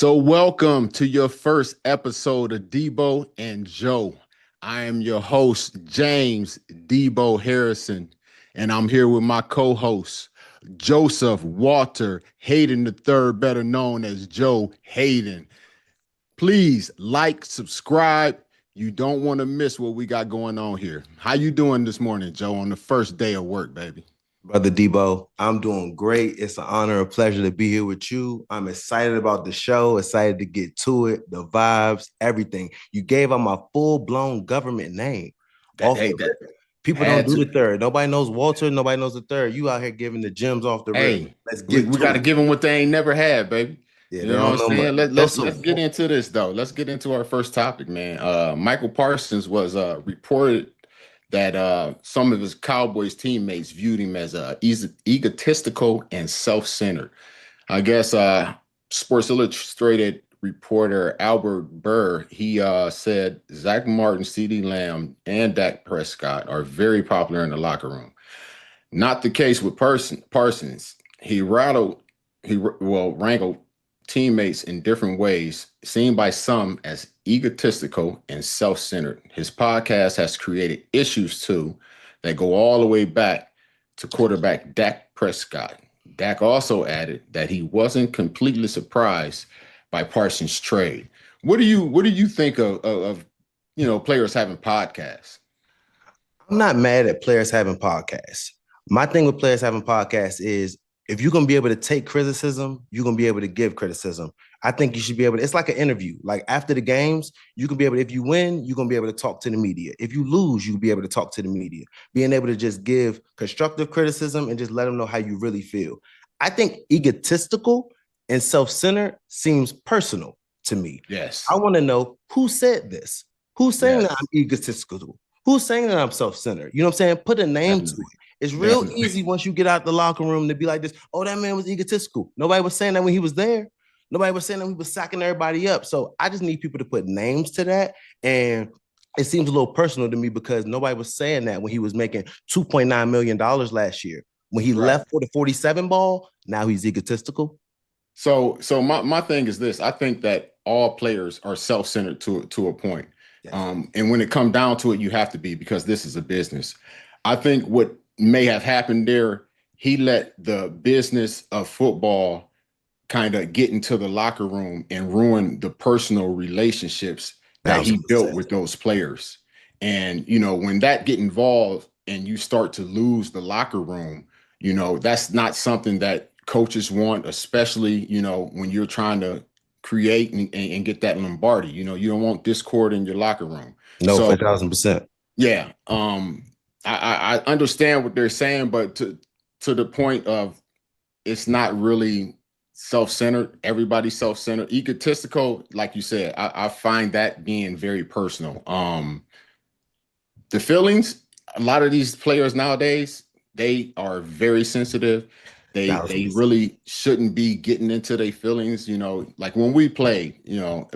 So, welcome to your first episode of Debo and Joe. I am your host, James Debo Harrison, and I'm here with my co-host, Joseph Walter Haden III, better known as Joe Haden. Please like, subscribe. You don't want to miss what we got going on here. How you doing this morning, Joe, on the first day of work, baby? Brother Debo, I'm doing great. It's an honor, a pleasure to be here with you. I'm excited about the show, excited to get to it, the vibes, everything. You gave out my full-blown government name. That, Off hey, the that rip. People don't had do to. the third. Nobody knows Walter. Nobody knows the third. You out here giving the gems off the rip. Hey, Let's we, get we got to to it. give them what they ain't never had, baby. Yeah, You they know what don't I'm know much. saying? Let's Joseph, get into this though. Let's get into our first topic, man. Michael Parsons was reported that some of his Cowboys teammates viewed him as egotistical and self-centered. I guess Sports Illustrated reporter Albert Burr, he said Zach Martin, CeeDee Lamb, and Dak Prescott are very popular in the locker room. Not the case with Parsons. Wrangled teammates in different ways, seen by some as egotistical and self-centered. His podcast has created issues too that go all the way back to quarterback Dak Prescott. Dak also added that he wasn't completely surprised by Parsons' trade. What do you think of players having podcasts? I'm not mad at players having podcasts. My thing with players having podcasts is if you're gonna be able to take criticism, you're gonna be able to give criticism. I think you should be able to, it's like an interview. Like after the games, you can be able to, if you win, you're gonna be able to talk to the media. If you lose, you'll be able to talk to the media. Being able to just give constructive criticism and just let them know how you really feel. I think egotistical and self-centered seems personal to me. Yes. I want to know who said this. Who's saying that Yes. I'm egotistical? Who's saying that I'm self-centered? You know what I'm saying? Put a name to Definitely. it. It's real Definitely. easy once you get out the locker room to be like this. Oh, that man was egotistical. Nobody was saying that when he was there. Nobody was saying that he was sacking everybody up. So I just need people to put names to that. And it seems a little personal to me because nobody was saying that when he was making $2.9 million last year. When he Right. left for the 47 ball, now he's egotistical. So my thing is this. I think that all players are self-centered to a point. Yes. And when it comes down to it, you have to be because this is a business. I think what may have happened there, he let the business of football kind of get into the locker room and ruin the personal relationships that he built 1,000%. with those players. And, when that get involved and you start to lose the locker room, that's not something that coaches want, especially, when you're trying to create and get that Lombardi. You don't want discord in your locker room. No, So 1,000%. yeah, I understand what they're saying, but to the point of it's not really self-centered. Everybody's self-centered, egotistical, like you said. I find that being very personal. The feelings, a lot of these players nowadays, they are very sensitive. They 1,000%. really shouldn't be getting into their feelings. Like when we played,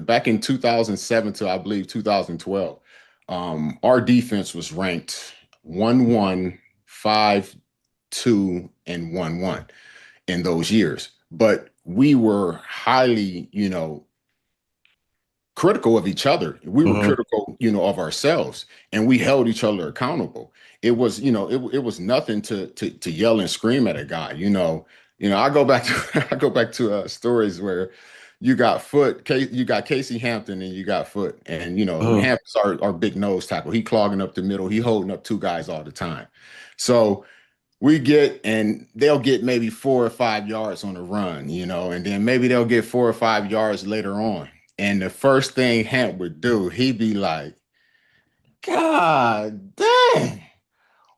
back in 2007 to I believe 2012, our defense was ranked 1-1, 5-2, and 1-1 in those years. But we were highly, critical of each other. We were critical, of ourselves, and we held each other accountable. It was, it was nothing to yell and scream at a guy. I go back to stories where you got Casey Hampton and you got Foot, and Hampton's our big nose tackle. He clogging up the middle. He holding up two guys all the time. So and they'll get maybe 4 or 5 yards on the run, and then maybe they'll get 4 or 5 yards later on. And the first thing Hamp would do, he'd be like, God dang,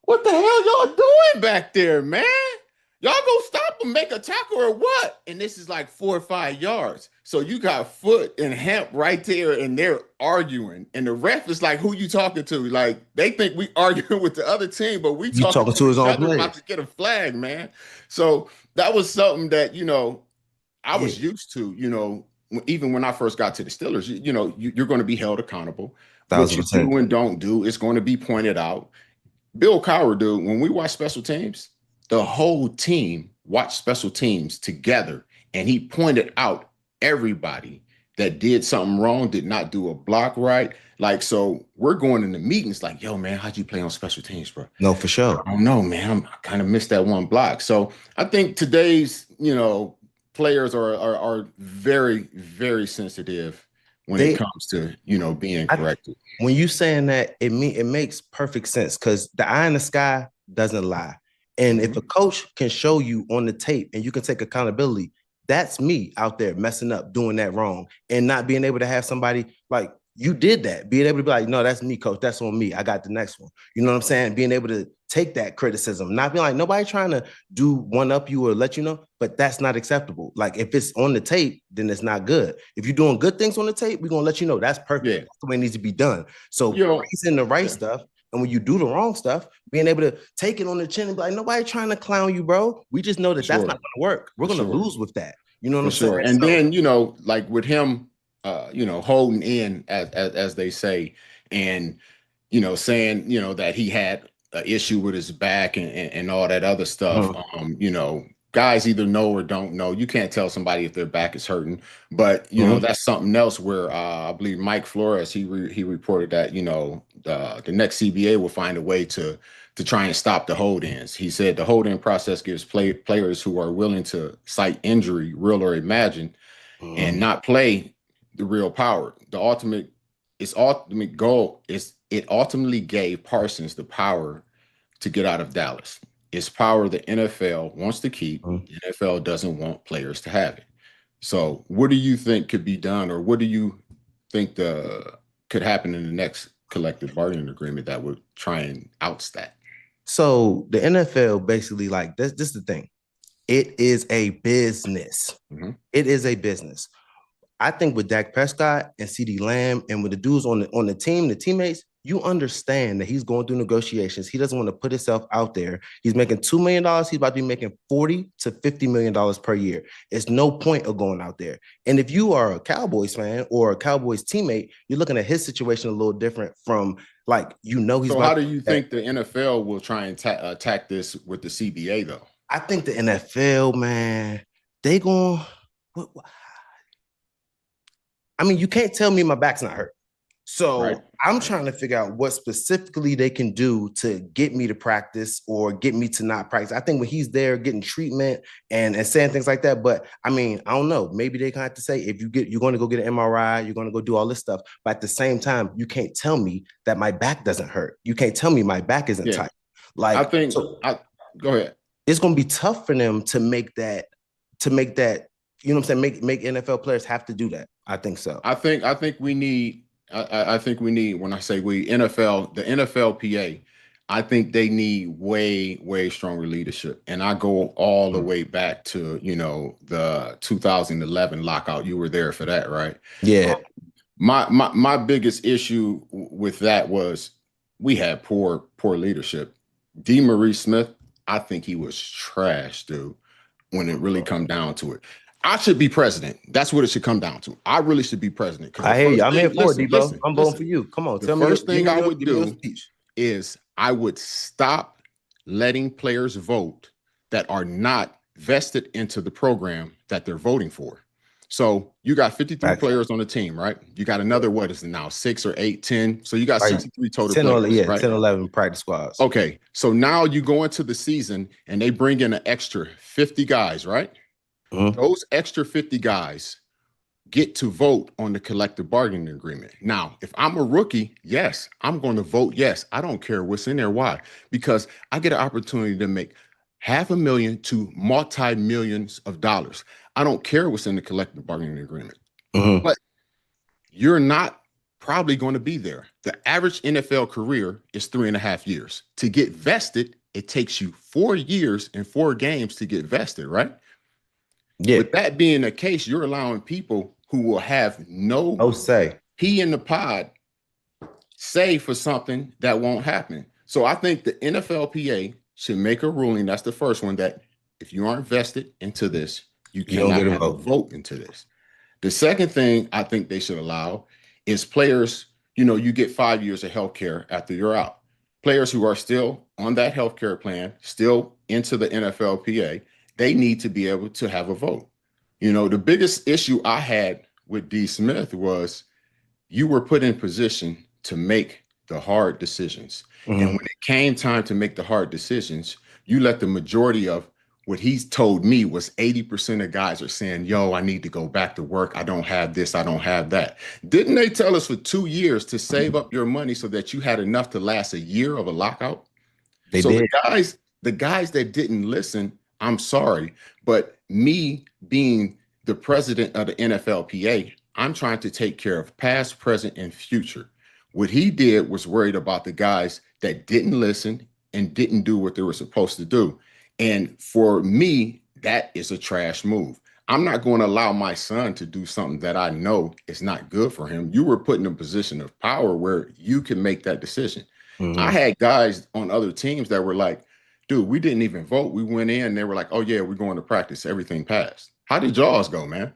what the hell y'all doing back there, man? Y'all go stop and make a tackle or what? And this is like 4 or 5 yards. So you got Foot and Hamp right there, and they're arguing. And the ref is like, who you talking to? Like, they think we arguing with the other team, but we You talking to to his each own other about players. to get a flag, man. So that was something that, I was Yeah, used to, even when I first got to the Steelers, you're going to be held accountable. What thousand you do percent. and don't do is going to be pointed out. Bill Cowher, dude, when we watch special teams, the whole team watched special teams together, and he pointed out everybody that did something wrong, did not do a block right. Like, so we're going into meetings like, yo, man, how'd you play on special teams, bro? No, for sure. I don't know, man. I kind of missed that one block. So I think today's, players are very, very sensitive when it They comes to, being I, corrected. when you saying that, it makes perfect sense because the eye in the sky doesn't lie. And if a coach can show you on the tape and you can take accountability, that's me out there messing up, doing that wrong, and not being able to have somebody like you did that, being able to be like, no, that's me, coach. That's on me. I got the next one. You know what I'm saying? Being able to take that criticism, not being like nobody trying to do one up you or let you know, but that's not acceptable. Like if it's on the tape, then it's not good. If you're doing good things on the tape, we're gonna let you know that's perfect. Yeah. That's the way it needs to be done. So praising the right stuff. And when you do the wrong stuff, being able to take it on the chin and be like, nobody trying to clown you, bro. We just know that that's not going to work. We're going to lose with that. You know what I'm saying? And then, like with him, holding in, as they say, and, saying, that he had an issue with his back and all that other stuff. Guys either know or don't know. You can't tell somebody if their back is hurting, but that's something else where I believe Mike Flores, he reported that, the next CBA will find a way to try and stop the hold-ins. He said the hold-in process gives players who are willing to cite injury, real or imagined, and not play the real power. Its ultimate goal is it ultimately gave Parsons the power to get out of Dallas. It's power the NFL wants to keep. The NFL doesn't want players to have it. So what do you think could be done, or what do you think could happen in the next collective bargaining agreement that would try and oust that? So the NFL basically, like, this is the thing. It is a business. It is a business. I think with Dak Prescott and CeeDee Lamb and with the dudes on the team, the teammates, you understand that he's going through negotiations. He doesn't want to put himself out there. He's making $2 million. He's about to be making $40 to $50 million per year. It's no point of going out there. And if you are a Cowboys fan or a Cowboys teammate, you're looking at his situation a little different from he's. So how do you think the NFL will try and attack this with the CBA though? I think the NFL, man, they going. I mean, you can't tell me my back's not hurt. So I'm trying to figure out what specifically they can do to get me to practice or get me to not practice. I think when he's there getting treatment and saying things like that, but I mean, I don't know. Maybe they have to say if you're going to go get an MRI, you're going to go do all this stuff. But at the same time, you can't tell me that my back doesn't hurt. You can't tell me my back isn't tight. Like, I think. Go ahead. It's going to be tough for them to make that. You know what I'm saying? Make NFL players have to do that. I think so. I think we need. I think we need, when I say we, the NFLPA, I think they need way, way stronger leadership. And I go all the way back to, the 2011 lockout. You were there for that, right? Yeah. My biggest issue with that was we had poor leadership. DeMaurice Smith, I think he was trash, dude, when it really come down to it. I should be president. That's what it should come down to. I really should be president. I hear you. I'm here for it, Debo. I'm voting for you. Come on. The first thing I would do is I would stop letting players vote that are not vested into the program that they're voting for. So you got 53 players on the team, right? You got another, what is it now, 6 or 8, 10? So you got 63 total 10 players, right? 10, 11 practice squads. Okay. So now you go into the season and they bring in an extra 50 guys, right? Those extra 50 guys get to vote on the collective bargaining agreement. Now, if I'm a rookie, yes, I'm going to vote yes. I don't care what's in there. Why? Because I get an opportunity to make $500,000 to multi-millions of dollars. I don't care what's in the collective bargaining agreement. But you're not probably going to be there. The average NFL career is 3.5 years. To get vested, it takes you 4 years and 4 games to get vested, right? Yeah. With that being the case, you're allowing people who will have no say pee in the pod say for something that won't happen. So I think the NFLPA should make a ruling. That's the first one, that if you aren't vested into this, you cannot have a vote into this. The second thing I think they should allow is players, you get 5 years of health care after you're out. Players who are still on that health care plan, still into the NFLPA, they need to be able to have a vote. You know, the biggest issue I had with D. Smith was you were put in position to make the hard decisions. And when it came time to make the hard decisions, you let the majority of what he's told me was 80% of guys are saying, yo, I need to go back to work. I don't have this. I don't have that. Didn't they tell us for 2 years to save up your money so that you had enough to last a year of a lockout? They So did. the guys that didn't listen, I'm sorry, but me being the president of the NFLPA, I'm trying to take care of past, present, and future. What he did was worried about the guys that didn't listen and didn't do what they were supposed to do. And for me, that is a trash move. I'm not going to allow my son to do something that I know is not good for him. You were put in a position of power where you can make that decision. I had guys on other teams that were like, dude, we didn't even vote. We went in and they were like, oh, yeah, we're going to practice. Everything passed. How did y'all's go, man?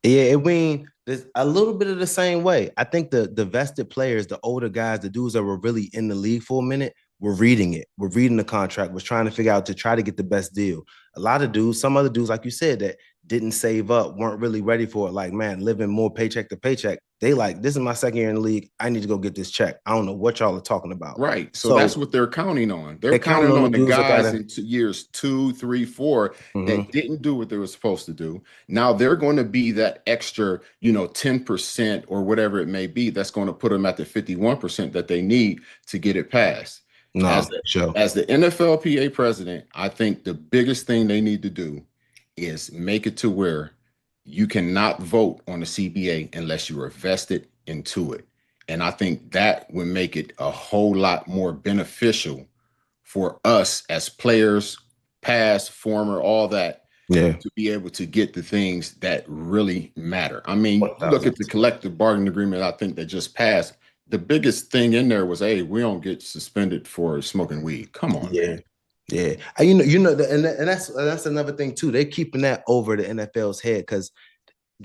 Yeah, I mean, there's a little bit of the same way. I think the vested players, the older guys, the dudes that were really in the league for a minute, were reading it. We're reading the contract, was trying to figure out to try to get the best deal. A lot of dudes, some other dudes, like you said, that didn't save up, weren't really ready for it. Like, man, living more paycheck to paycheck. They like, this is my second year in the league. I need to go get this check. I don't know what y'all are talking about. Right. So So that's what they're counting on. They're they're counting counting on the on the dudes that guys gotta. in years 2, 3, 4 that didn't do what they were supposed to do. Now they're going to be that extra, 10% or whatever it may be. That's going to put them at the 51% that they need to get it passed. No, As the, sure. as the NFLPA president, I think the biggest thing they need to do is make it to where you cannot vote on the CBA unless you are vested into it. And I think that would make it a whole lot more beneficial for us as players, past, former, all that, Yeah. to be able to get the things that really matter. I mean, you look 1,000. at the collective bargaining agreement, I think that just passed. The biggest thing in there was, hey, we don't get suspended for smoking weed. Come on, Yeah. man. Yeah, and that's another thing too. They're keeping that over the NFL's head because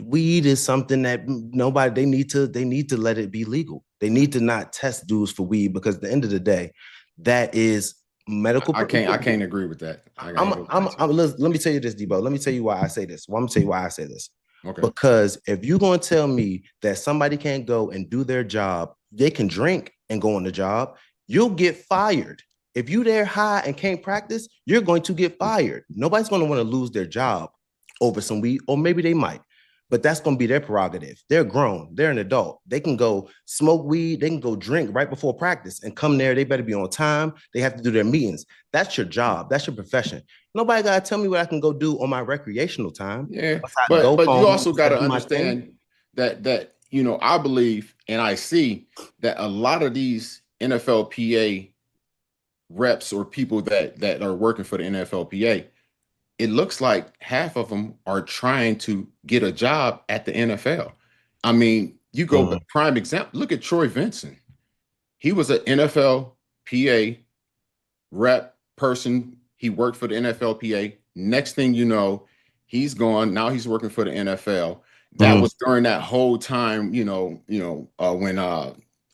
weed is something that nobody they need to let it be legal. They need to not test dudes for weed because at the end of the day, that is medical. I can't agree with that. I gotta go with that too. Let me tell you this, Debo. Let me tell you why I say this. Well, I'm gonna tell you why I say this. Okay. Because if you're gonna tell me that somebody can't go and do their job, they can drink and go on the job, you'll get fired. If you there high and can't practice, you're going to get fired. Nobody's going to want to lose their job over some weed, or maybe they might, but that's going to be their prerogative. They're grown, they're an adult. They can go smoke weed, they can go drink right before practice and come there. They better be on time. They have to do their meetings. That's your job, that's your profession. Nobody got to tell me what I can go do on my recreational time. Yeah, Besides but go but you home, also got to do my thing. understand that I believe and I see that a lot of these NFLPA reps or people that are working for the NFLPA, it looks like half of them are trying to get a job at the NFL. I mean, you go prime example. Look at Troy Vincent. He was an NFLPA rep person. He worked for the NFLPA. Next thing you know, he's gone. Now he's working for the NFL. That was during that whole time, when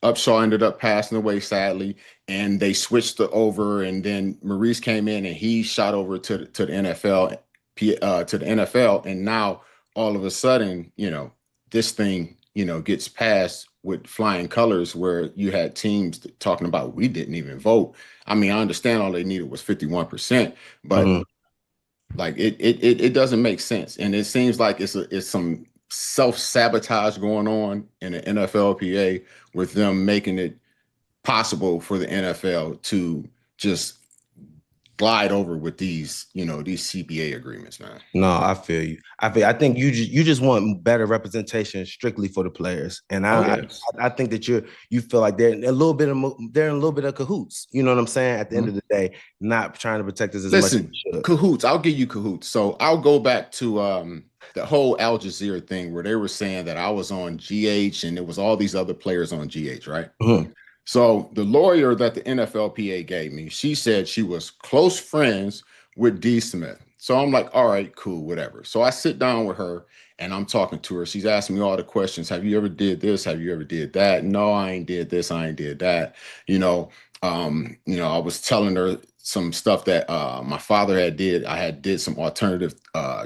Upshaw ended up passing away, sadly, and they switched over, and then Maurice came in and he shot over to the NFL, and now all of a sudden, this thing, gets passed with flying colors, where you had teams talking about we didn't even vote. I mean, I understand all they needed was 51%, but like it doesn't make sense, and it seems like it's some self-sabotage going on in the NFLPA with them making it possible for the NFL to just glide over with these CBA agreements, man. No, I feel you. I think you just want better representation strictly for the players, and Oh I yes. I think that you feel like they're in a little bit of cahoots. You know what I'm saying? At the end of the day, not trying to protect us as much as Listen, they should. cahoots. I'll give you cahoots. So I'll go back to the whole Al Jazeera thing where they were saying that I was on GH and there was all these other players on GH, right? Mhm. So the lawyer that the NFLPA gave me, she said she was close friends with D. Smith. So I'm like, all right, cool, whatever. So I sit down with her and I'm talking to her. She's asking me all the questions. Have you ever did this? Have you ever did that? No, I ain't did this. I ain't did that. You know, I was telling her some stuff that my father had did. I had did some alternative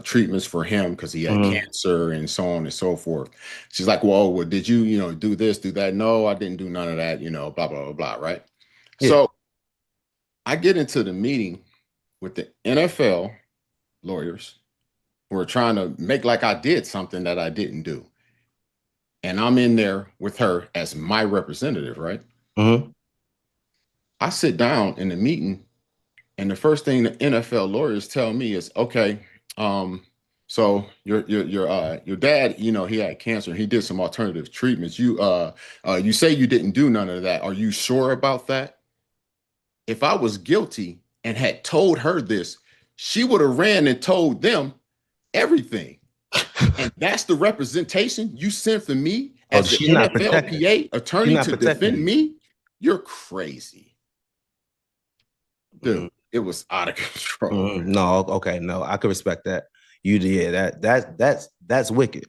treatments for him because he had cancer and so on and so forth. She's like, well, did you, do this, do that? No, I didn't do none of that, blah, blah, blah, blah, right? Yeah. So I get into the meeting with the NFL lawyers who are trying to make like I did something that I didn't do. And I'm in there with her as my representative, right? I sit down in the meeting, and the first thing the NFL lawyers tell me is, okay, so your dad, he had cancer. He did some alternative treatments. You say you didn't do none of that. Are you sure about that? If I was guilty and had told her this, she would have ran and told them everything. And that's the representation you sent for me as the NFLPA attorney to defend me? You're crazy. Dude, it was out of control. No, okay, no, I could respect that. That's wicked.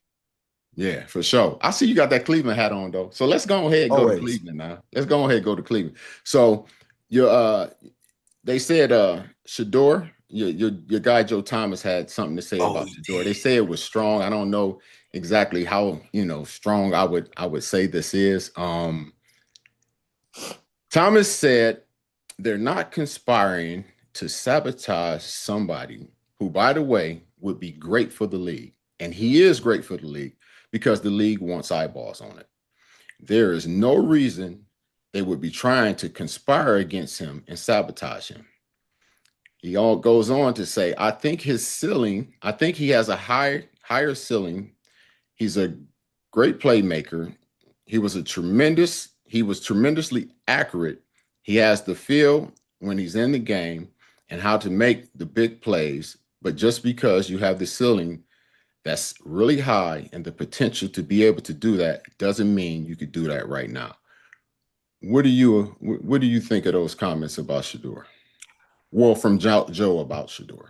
Yeah, for sure. I see you got that Cleveland hat on though. So let's go ahead and go to Cleveland now. Let's go ahead and go to Cleveland. So they said Shedeur, your guy Joe Thomas had something to say about Shedeur. They say it was strong. I don't know exactly how strong I would say this is. Thomas said they're not conspiring to sabotage somebody who, by the way, would be great for the league. And he is great for the league because the league wants eyeballs on it. There is no reason they would be trying to conspire against him and sabotage him. He all goes on to say, I think he has a higher ceiling. He's a great playmaker. He was tremendously accurate. He has the feel when he's in the game and how to make the big plays. But just because you have the ceiling that's really high and the potential to be able to do that doesn't mean you could do that right now. What do you think of those comments about Shedeur? Well, from Joe about Shedeur.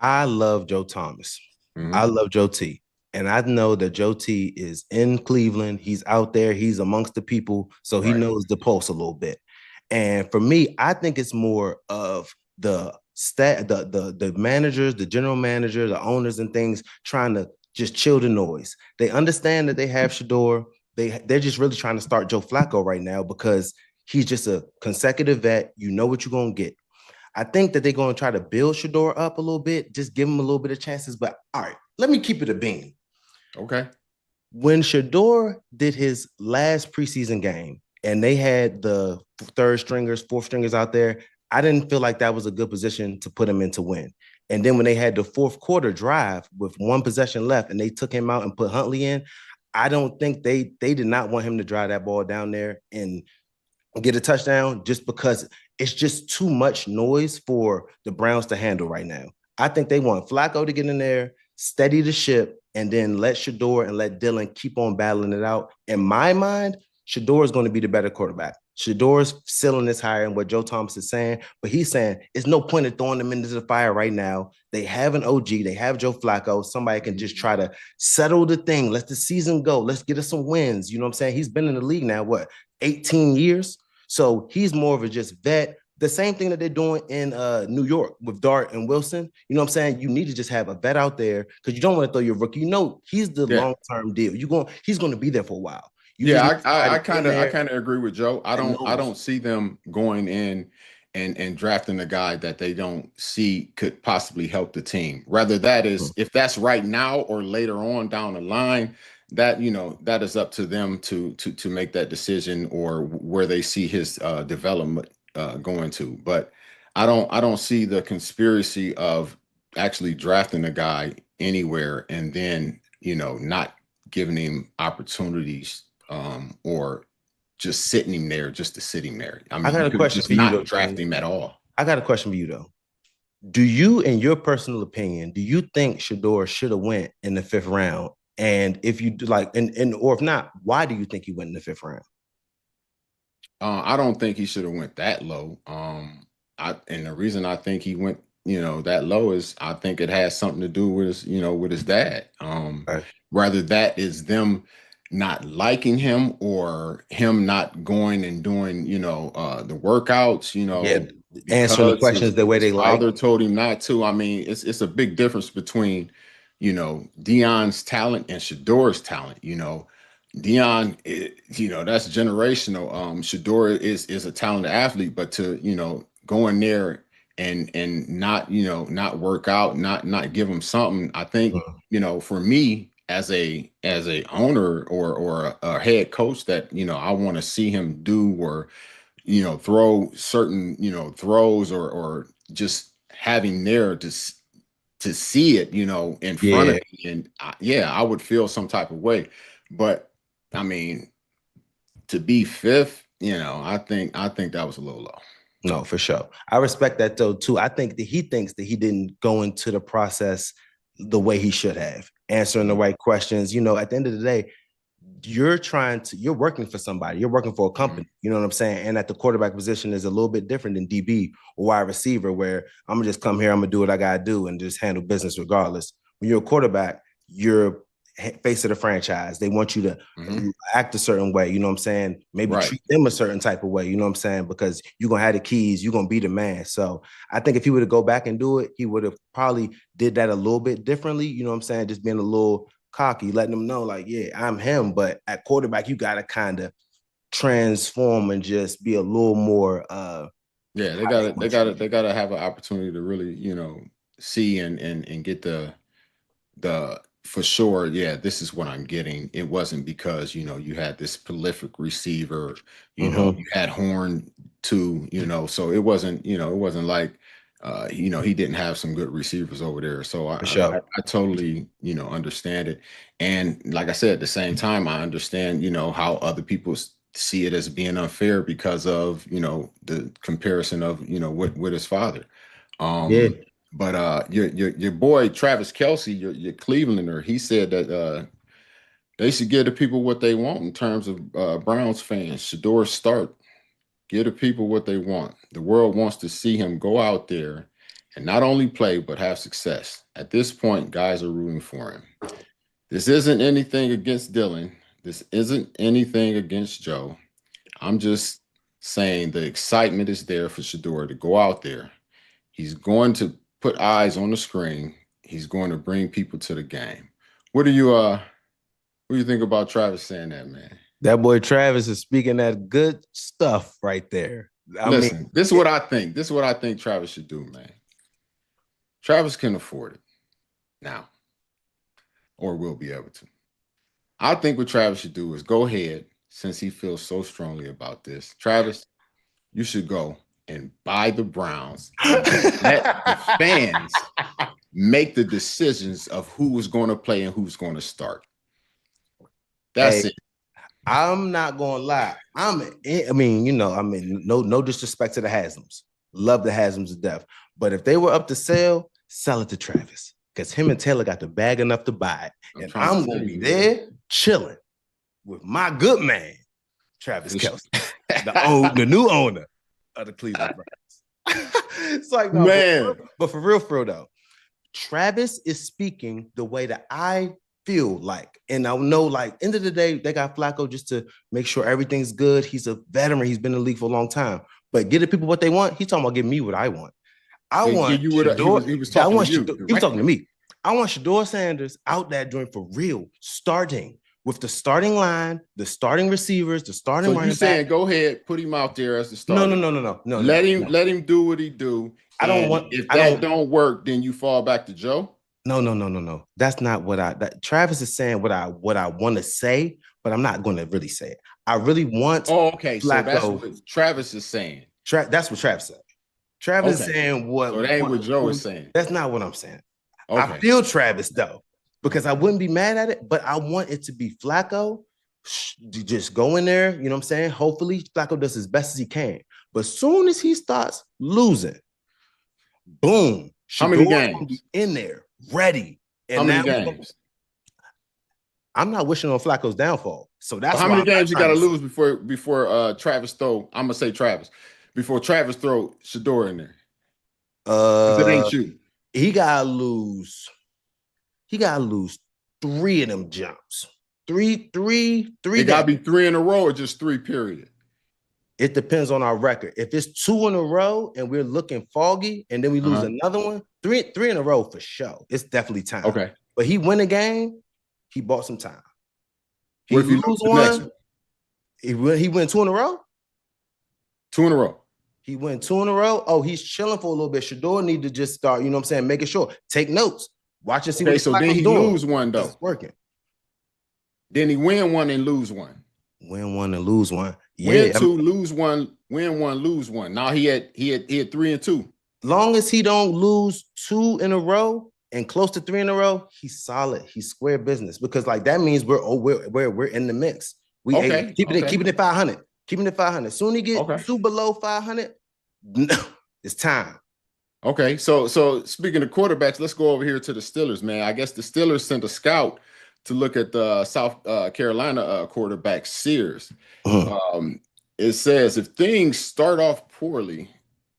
I love Joe Thomas. I love Joe T. And I know that Joe T is in Cleveland. He's out there. He's amongst the people. So he knows the pulse a little bit. And for me, I think it's more of the managers, the general manager, the owners and things trying to just chill the noise. They understand that they have Shedeur. They're just really trying to start Joe Flacco right now because he's just a consecutive vet. You know what you're going to get. I think that they're going to try to build Shedeur up a little bit, just give him a little bit of chances. But all right, let me keep it a bean. Okay. When Shedeur did his last preseason game and they had the third stringers, fourth stringers out there, I didn't feel like that was a good position to put him in to win. And then when they had the fourth quarter drive with one possession left and they took him out and put Huntley in, I don't think they did not want him to drive that ball down there and get a touchdown just because it's just too much noise for the Browns to handle right now. I think they want Flacco to get in there, steady the ship, and then let Shedeur and let Dillon keep on battling it out. In my mind, Shedeur is going to be the better quarterback. Shedeur's ceiling is higher than what Joe Thomas is saying, but he's saying it's no point in throwing them into the fire right now. They have an OG. They have Joe Flacco. Somebody can just try to settle the thing. Let the season go. Let's get us some wins. You know what I'm saying? He's been in the league now, 18 years? So he's more of a just vet. The same thing that they're doing in New York with Dart and Wilson. You know what I'm saying? You need to just have a vet out there because you don't want to throw your rookie. You know, he's the long-term deal. He's going to be there for a while. I kind of agree with Joe. I don't see them going in and drafting a guy that they don't see could possibly help the team. Rather, that is if that's right now or later on down the line, that that is up to them to make that decision or where they see his development going to. But I don't see the conspiracy of actually drafting a guy anywhere and then not giving him opportunities or just sitting him there just to sit him there. I mean, I got a question for you, though. Draft him at all. I got a question for you though. Do you, in your personal opinion, do you think Shedeur should have went in the 5th round? And if you do or if not, why do you think he went in the 5th round? I don't think he should have went that low. And the reason I think he went, that low is I think it has something to do with his, with his dad. Rather that is them not liking him or him not going and doing, the workouts, Yeah, answering the because questions the way his they like. father told him not to. I mean, it's a big difference between, Deion's talent and Shedeur's talent. Deion, that's generational. Shedeur is a talented athlete, but to, go in there and not, not work out, not give him something. I think, for me as a owner or a head coach that, I want to see him do or, throw certain, throws or just having there to see it, in front of Yeah, me. And yeah, I would feel some type of way. But I mean, to be fifth, I think that was a little low. no, for sure. I respect that though too. I think that he thinks that he didn't go into the process the way he should have, answering the Mhm. right questions. At the end of the day, you're working for somebody, you're working for a Mhm. company, you know what I'm saying? And at the quarterback position is a little bit different than DB or wide receiver, where I'm gonna just come here, I'm gonna do what I gotta do and just handle business regardless. When you're a quarterback, you're face of the franchise. They want you to Mhm. act a certain way, you know what I'm saying? Maybe Right. treat them a certain type of way, you know what I'm saying? Because you're gonna have the keys, you're gonna be the man. So I think if he were to go back and do it, he would have probably did that a little bit differently, you know what I'm saying? Just being a little cocky, letting them know, like, yeah, I'm him. But at quarterback, you gotta kind of transform and just be a little more Yeah, they how they gotta they want you gotta to they be. gotta have an opportunity to really, see and get the for sure, yeah, this is what I'm getting. It wasn't because, you had this prolific receiver, Mm-hmm. you had Horn too, so it wasn't like he didn't have some good receivers over there. So I For I, I sure. I totally, understand it. And like I said, at the same time, I understand, how other people see it as being unfair because of, the comparison of, with his father. Yeah. But your boy Travis Kelce, your Clevelander, he said that they should give the people what they want in terms of Browns fans. Shedeur start. Give the people what they want. The world wants to see him go out there and not only play but have success. At this point, guys are rooting for him. This isn't anything against Dylan. This isn't anything against Joe. I'm just saying the excitement is there for Shedeur to go out there. He's going to put eyes on the screen. He's going to bring people to the game. What do you think about Travis saying that, man? That boy Travis is speaking that good stuff right there. I mean, Listen, this is what I think. This is what I think Travis should do, man. Travis can afford it now, or will be able to. I think what Travis should do is go ahead, since he feels so strongly about this. Travis, you should go and buy the Browns and let the fans make the decisions of who is going to play and who's going to start. hey, That's it. I'm not gonna lie. No disrespect to the Haslam's. Love the Haslam's to death. But if they were up to sell it to Travis. Because him and Taylor got the bag enough to buy it. I'm And trying to I'm tell gonna be you, man. there chilling with my good man, Travis Kelce, the new owner of the Cleveland Browns. It's like, no, Man, but for real though, Travis is speaking the way that I feel like. And I know, like, end of the day, they got Flacco just to make sure everything's good. He's a veteran. He's been in the league for a long time. But get the people what they want. He's talking about giving me what I want. I yeah, want you would. Shedeur. He was I talking to want you Shedeur. He was talking to directly. me. I want Shedeur Sanders out that joint for real, starting with the starting line, the starting receivers, the So starting you running back. saying go ahead, put him out there as the No, no, starter. no, no, no, no, no, Let no, him no. let him do what he do. I don't And want. if I that don't. don't work, then you fall back to Joe. No, no, no, no, no. That's not what Travis is saying what I want to say, but I'm not going to really say it. I really want Oh, okay. So that's Flacco. what Travis is saying. That's what Travis said. Travis is Okay. saying So that ain't what Joe is saying. that's not what I'm saying. I Okay. feel Travis though, because I wouldn't be mad at it, but I want it to be Flacco. Just go in there, you know what I'm saying? Hopefully, Flacco does as best as he can. But soon as he starts losing, boom, How many Shador's gonna be games? in there, ready. How And many now games? I'm not wishing on Flacco's downfall. So Well, that's how why many I'm not games you got trying to to say. lose before Travis throw? I'm gonna say Travis before Travis throw Shedeur in there because it Uh ain't you. he gotta lose. He gotta lose 3 of them jumps. three. It got to be 3 in a row or just 3, period. It depends on our record. If it's 2 in a row and we're looking foggy and then we lose another one, three in a row for sure. It's definitely time. Okay. But he win a game, he bought some time. What if you lose one? He win 2 in a row? 2 in a row. He went 2 in a row. Oh, he's chilling for a little bit. Shedeur need to just start, you know what I'm saying, making sure. Take notes. Watch and see what so then he lose one, though. It's working. Then he win one and lose one. Win one and lose one. Yeah. Win 2, lose 1, win 1, lose 1. Now he had 3 and 2. Long as he don't lose 2 in a row and close to 3 in a row, he's solid. He's square business because like that means we're in the mix. Keeping it 500. Keeping it 500. Soon he get 2 below 500, it's time. Okay, so speaking of quarterbacks, let's go over here to the Steelers, man. I guess the Steelers sent a scout to look at the South Carolina quarterback Sears. It says if things start off poorly,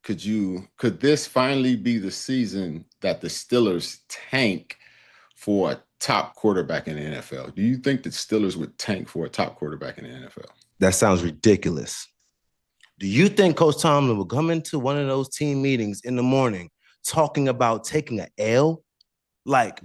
could this finally be the season that the Steelers tank for a top quarterback in the NFL? Do you think the Steelers would tank for a top quarterback in the NFL? That sounds ridiculous. Do you think Coach Tomlin will come into one of those team meetings in the morning talking about taking an L? Like,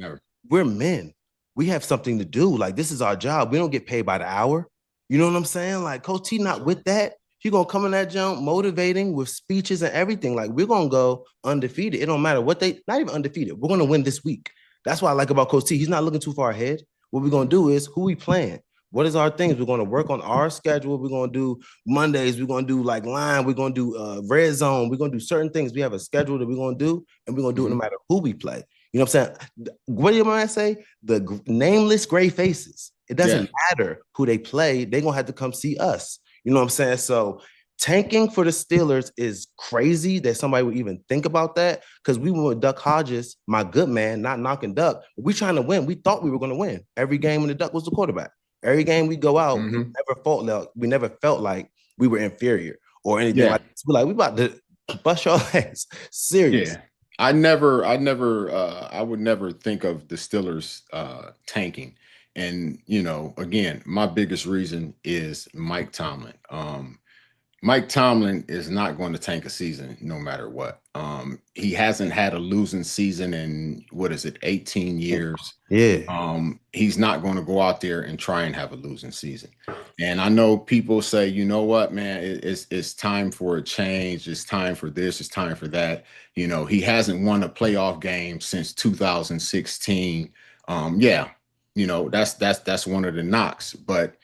we're men. We have something to do. Like, this is our job. We don't get paid by the hour. You know what I'm saying? Like, Coach T not with that. He's going to come in that jump motivating with speeches and everything. Like, we're going to go undefeated. It don't matter what not even undefeated. We're going to win this week. That's what I like about Coach T. He's not looking too far ahead. What we're going to do is who we playing. What is our things? We're going to work on our schedule. We're going to do Mondays. We're going to do like line. We're going to do red zone. We're going to do certain things. We have a schedule that we're going to do, and we're going to do it no matter who we play. You know what I'm saying? What do you mind say? The nameless gray faces. It doesn't matter who they play. They're going to have to come see us. You know what I'm saying? So tanking for the Steelers is crazy that somebody would even think about that because we were with Duck Hodges, my good man, not knocking Duck. But we trying to win. We thought we were going to win. Every game when the Duck was the quarterback. Every game we go out, we never felt like we were inferior or anything like that. We're like, we about to bust your ass. Serious. Yeah. I would never think of the Steelers tanking. And, you know, again, my biggest reason is Mike Tomlin. Mike Tomlin is not going to tank a season no matter what. He hasn't had a losing season in 18 years. Yeah. He's not going to go out there and try and have a losing season. And I know people say, you know what, man, it's time for a change. It's time for this. It's time for that. You know, he hasn't won a playoff game since 2016. You know, that's one of the knocks. But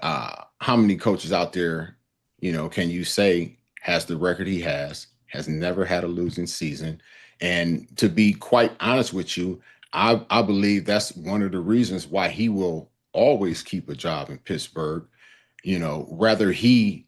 how many coaches out there, you know, can you say has the record he has never had a losing season? And to be quite honest with you, I believe that's one of the reasons why he will always keep a job in Pittsburgh. You know, whether he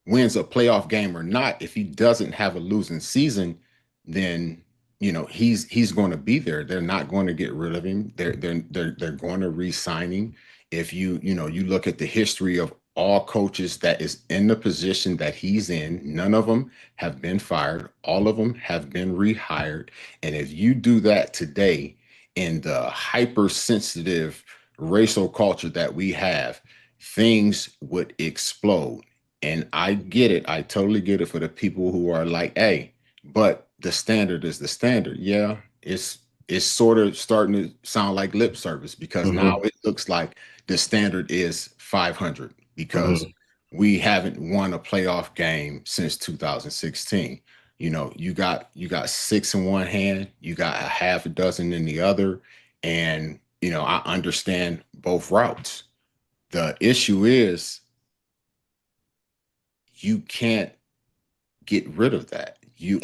wins a playoff game or not, if he doesn't have a losing season, then, you know, he's going to be there. They're not going to get rid of him. They're going to re-sign him. If you look at the history of all coaches that is in the position that he's in, none of them have been fired. All of them have been rehired. And if you do that today in the hypersensitive racial culture that we have, things would explode. And I get it. I totally get it for the people who are like, hey, but the standard is the standard. Yeah, it's sort of starting to sound like lip service because now it looks like the standard is 500. Because we haven't won a playoff game since 2016. You know, you got 6 in one hand, you got a half a dozen in the other. And, you know, I understand both routes. The issue is you can't get rid of that. You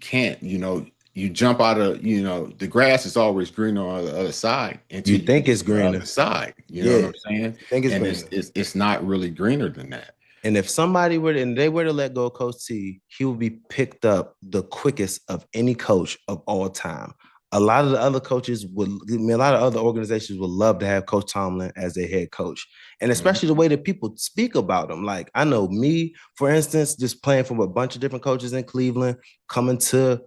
can't, you know, you jump out of, you know, the grass is always greener on the other side. And you think it's greener on the side. You know what I'm saying? Think it's greener. It's not really greener than that. And if somebody were to let go of Coach T, he would be picked up the quickest of any coach of all time. A lot of the other coaches a lot of other organizations would love to have Coach Tomlin as their head coach. And especially the way that people speak about him. Like, I know me, for instance, just playing from a bunch of different coaches in Cleveland, coming to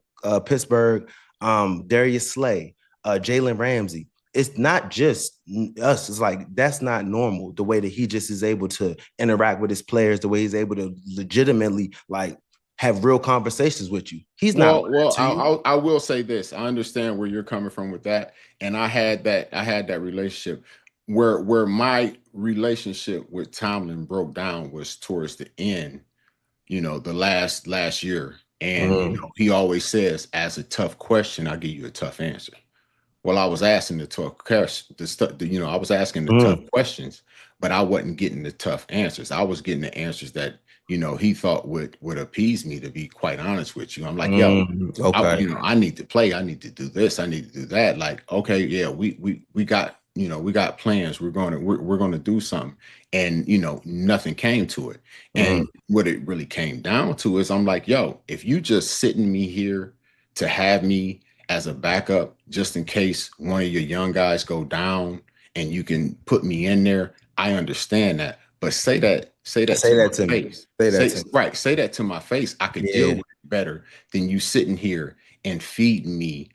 Pittsburgh, Darius Slay, Jalen Ramsey. it's not just us. It's like, that's not normal. The way that he just is able to interact with his players, the way he's able to legitimately like have real conversations with you. He's not lying Well, to you. I will say this. I understand where you're coming from with that, and I had that relationship where my relationship with Tomlin broke down was towards the end, the last year. And he always says, as a tough question, I'll give you a tough answer. Well, I was asking the tough questions, I was asking the tough questions, but I wasn't getting the tough answers. I was getting the answers that, he thought would appease me, to be quite honest with you. I'm like, yo, Okay. I need to play. I need to do this. I need to do that. Like, okay, yeah, we got, we got plans. We're going to do something. And, nothing came to it. And what it really came down to is, I'm like, yo, if you just sitting me here to have me as a backup, just in case one of your young guys go down and you can put me in there, I understand that. But say that to my face. Say that to my face. I could deal with it better than you sitting here and feeding me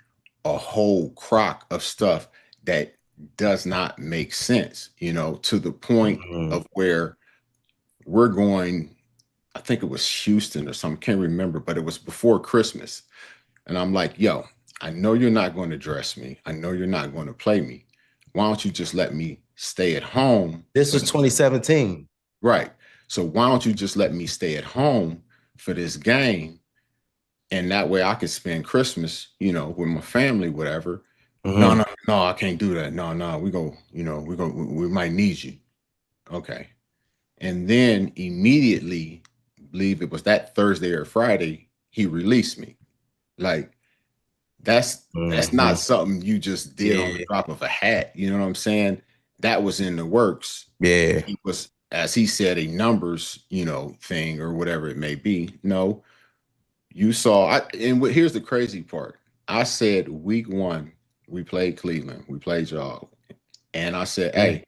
a whole crock of stuff that does not make sense, to the point of where we're going. I think it was Houston or something, can't remember, but it was before Christmas. And I'm like, yo, I know you're not going to dress me. I know you're not going to play me. Why don't you just let me stay at home? This was 2017. Right. So why don't you just let me stay at home for this game? And that way I could spend Christmas, with my family, whatever. No, I can't do that. No, we might need you. Okay. And then immediately, believe it was that Thursday or Friday, he released me. Like, that's not something you just did on the drop of a hat. You know what I'm saying? That was in the works. Yeah. It was, as he said, a numbers, thing or whatever it may be. No, you saw. Here's the crazy part. I said week 1, we played Cleveland. We played y'all. And I said, hey,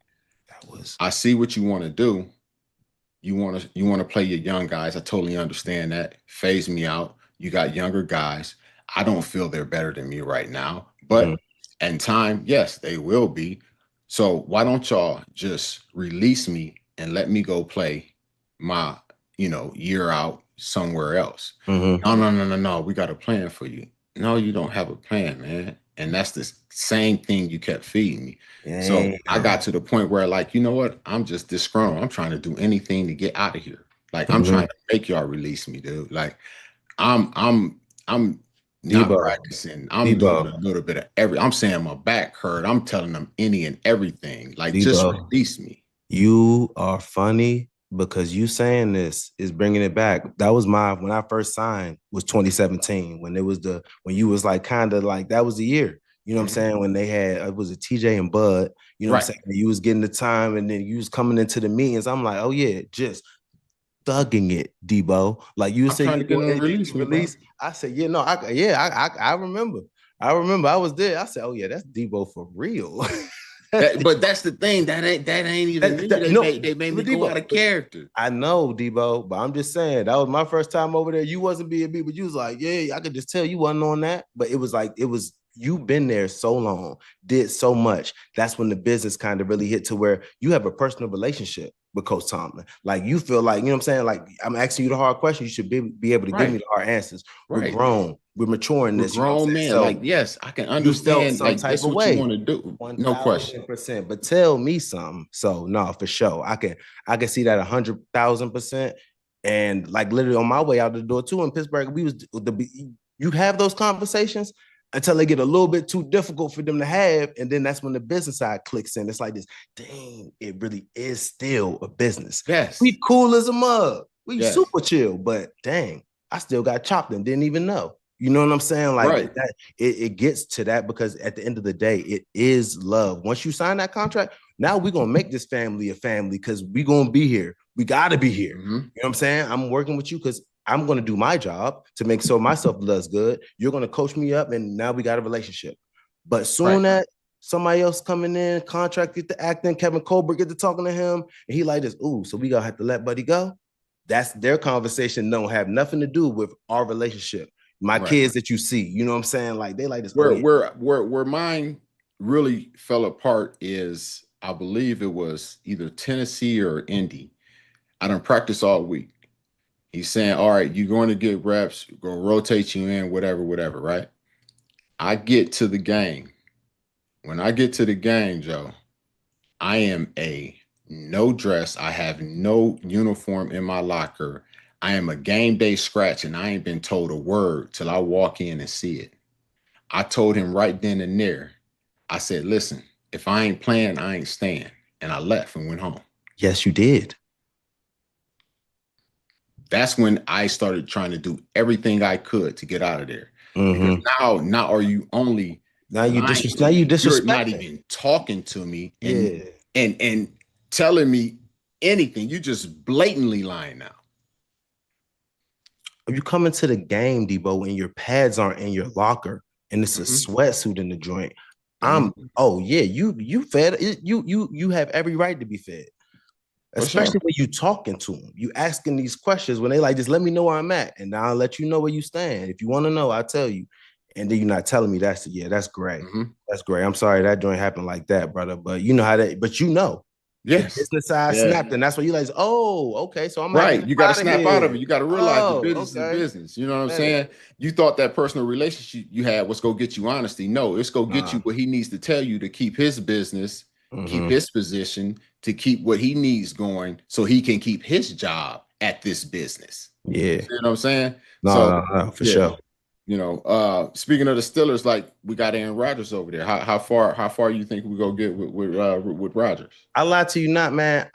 I see what you want to do. You want to play your young guys. I totally understand that. Phase me out. You got younger guys. I don't feel they're better than me right now, but in time, yes, they will be. So why don't y'all just release me and let me go play my, year out somewhere else? No. We got a plan for you. No, you don't have a plan, man. And that's the same thing you kept feeding me. So I got to the point where, like, you know what? I'm just disgruntled. I'm trying to do anything to get out of here. Like, I'm trying to make y'all release me, dude. Like, I'm not Debo. practicing. I'm doing a little bit of I'm saying my back hurt. I'm telling them any and everything. Like, Debo, just release me. You are funny, because you saying this is bringing it back. That was when I first signed was 2017, when you was like, kind of like, that was the year. You know what I'm saying? When they had, it was a TJ and Bud, you know what I'm saying? You was getting the time, and then you was coming into the meetings. I'm like, oh yeah, just thugging it, Debo. Like, you say you want release. I said, yeah, no, I remember. I was there. I said, oh yeah, that's Debo for real. But that's the thing. That ain't even me. They made me go out of character. I know, Debo, but I'm just saying, that was my first time over there. You wasn't being me, but you was like, yeah, I could just tell you wasn't on that. But it was like, you've been there so long, did so much. That's when the business kind of really hit, to where you have a personal relationship with Coach Tomlin. Like, you feel like, you know what I'm saying? Like, I'm asking you the hard question. You should be able to give me the hard answers. We're grown. We're maturing this. We're grown, man. So, like, yes, I can understand. Some type that's of what way. You want to do. No question. But tell me something. So, no, for sure. I can see that 100,000%. And like, literally on my way out the door too in Pittsburgh, you have those conversations until they get a little bit too difficult for them to have. And then that's when the business side clicks in. It's like this, dang, it really is still a business. Yes. We cool as a mug. We super chill, but dang, I still got chopped and didn't even know. You know what I'm saying? Like, it gets to that, because at the end of the day, it is love. Once you sign that contract, now we're going to make this family a family, because we're going to be here. We got to be here. You know what I'm saying? I'm working with you because I'm going to do my job to make sure myself does good. You're going to coach me up, and now we got a relationship. But soon that somebody else coming in, contract get to acting, Kevin Colbert get to talking to him, and he like this, ooh, so we going to have to let Buddy go? That's their conversation. Don't have nothing to do with our relationship. My kids that you see, you know what I'm saying? Like, they like this. Where mine really fell apart is I believe it was either Tennessee or Indy. I done practice all week. He's saying, all right, you're going to get reps, going to rotate you in, whatever, right? I get to the game. When I get to the game, Joe, I am a no dress. I have no uniform in my locker. I am a game day scratch, and I ain't been told a word till I walk in and see it. I told him right then and there, I said, listen, if I ain't playing, I ain't staying. And I left and went home. Yes, you did. That's when I started trying to do everything I could to get out of there. Because Mm-hmm. now are you only Now you lying to now you me? You're not disrespecting. even talking to me Yeah. and telling me anything. You just blatantly lying now. If you come into the game, Debo, and your pads aren't in your locker and it's a sweatsuit in the joint, you fed you have every right to be fed. Especially when you talking to them, you asking these questions when they like, just let me know where I'm at, and I'll let you know where you stand. If you want to know, I'll tell you. And then you're not telling me that's great. That's great. I'm sorry that joint happened like that, brother. But you know how that, but the Yes. business side snapped, and that's why you like, oh, okay. So I'm Right. You got to snap out of it. You got to realize the Oh, business is okay. business. You know what I'm saying? You thought that personal relationship you had was go get you honesty. No, it's go get you what he needs to tell you to keep his business, keep his position, to keep what he needs going so he can keep his job at this business. Yeah. You know what I'm saying? No, for sure. You know, speaking of the Steelers, like we got Aaron Rodgers over there. How far you think we go get with Rodgers? I lie to you not, man.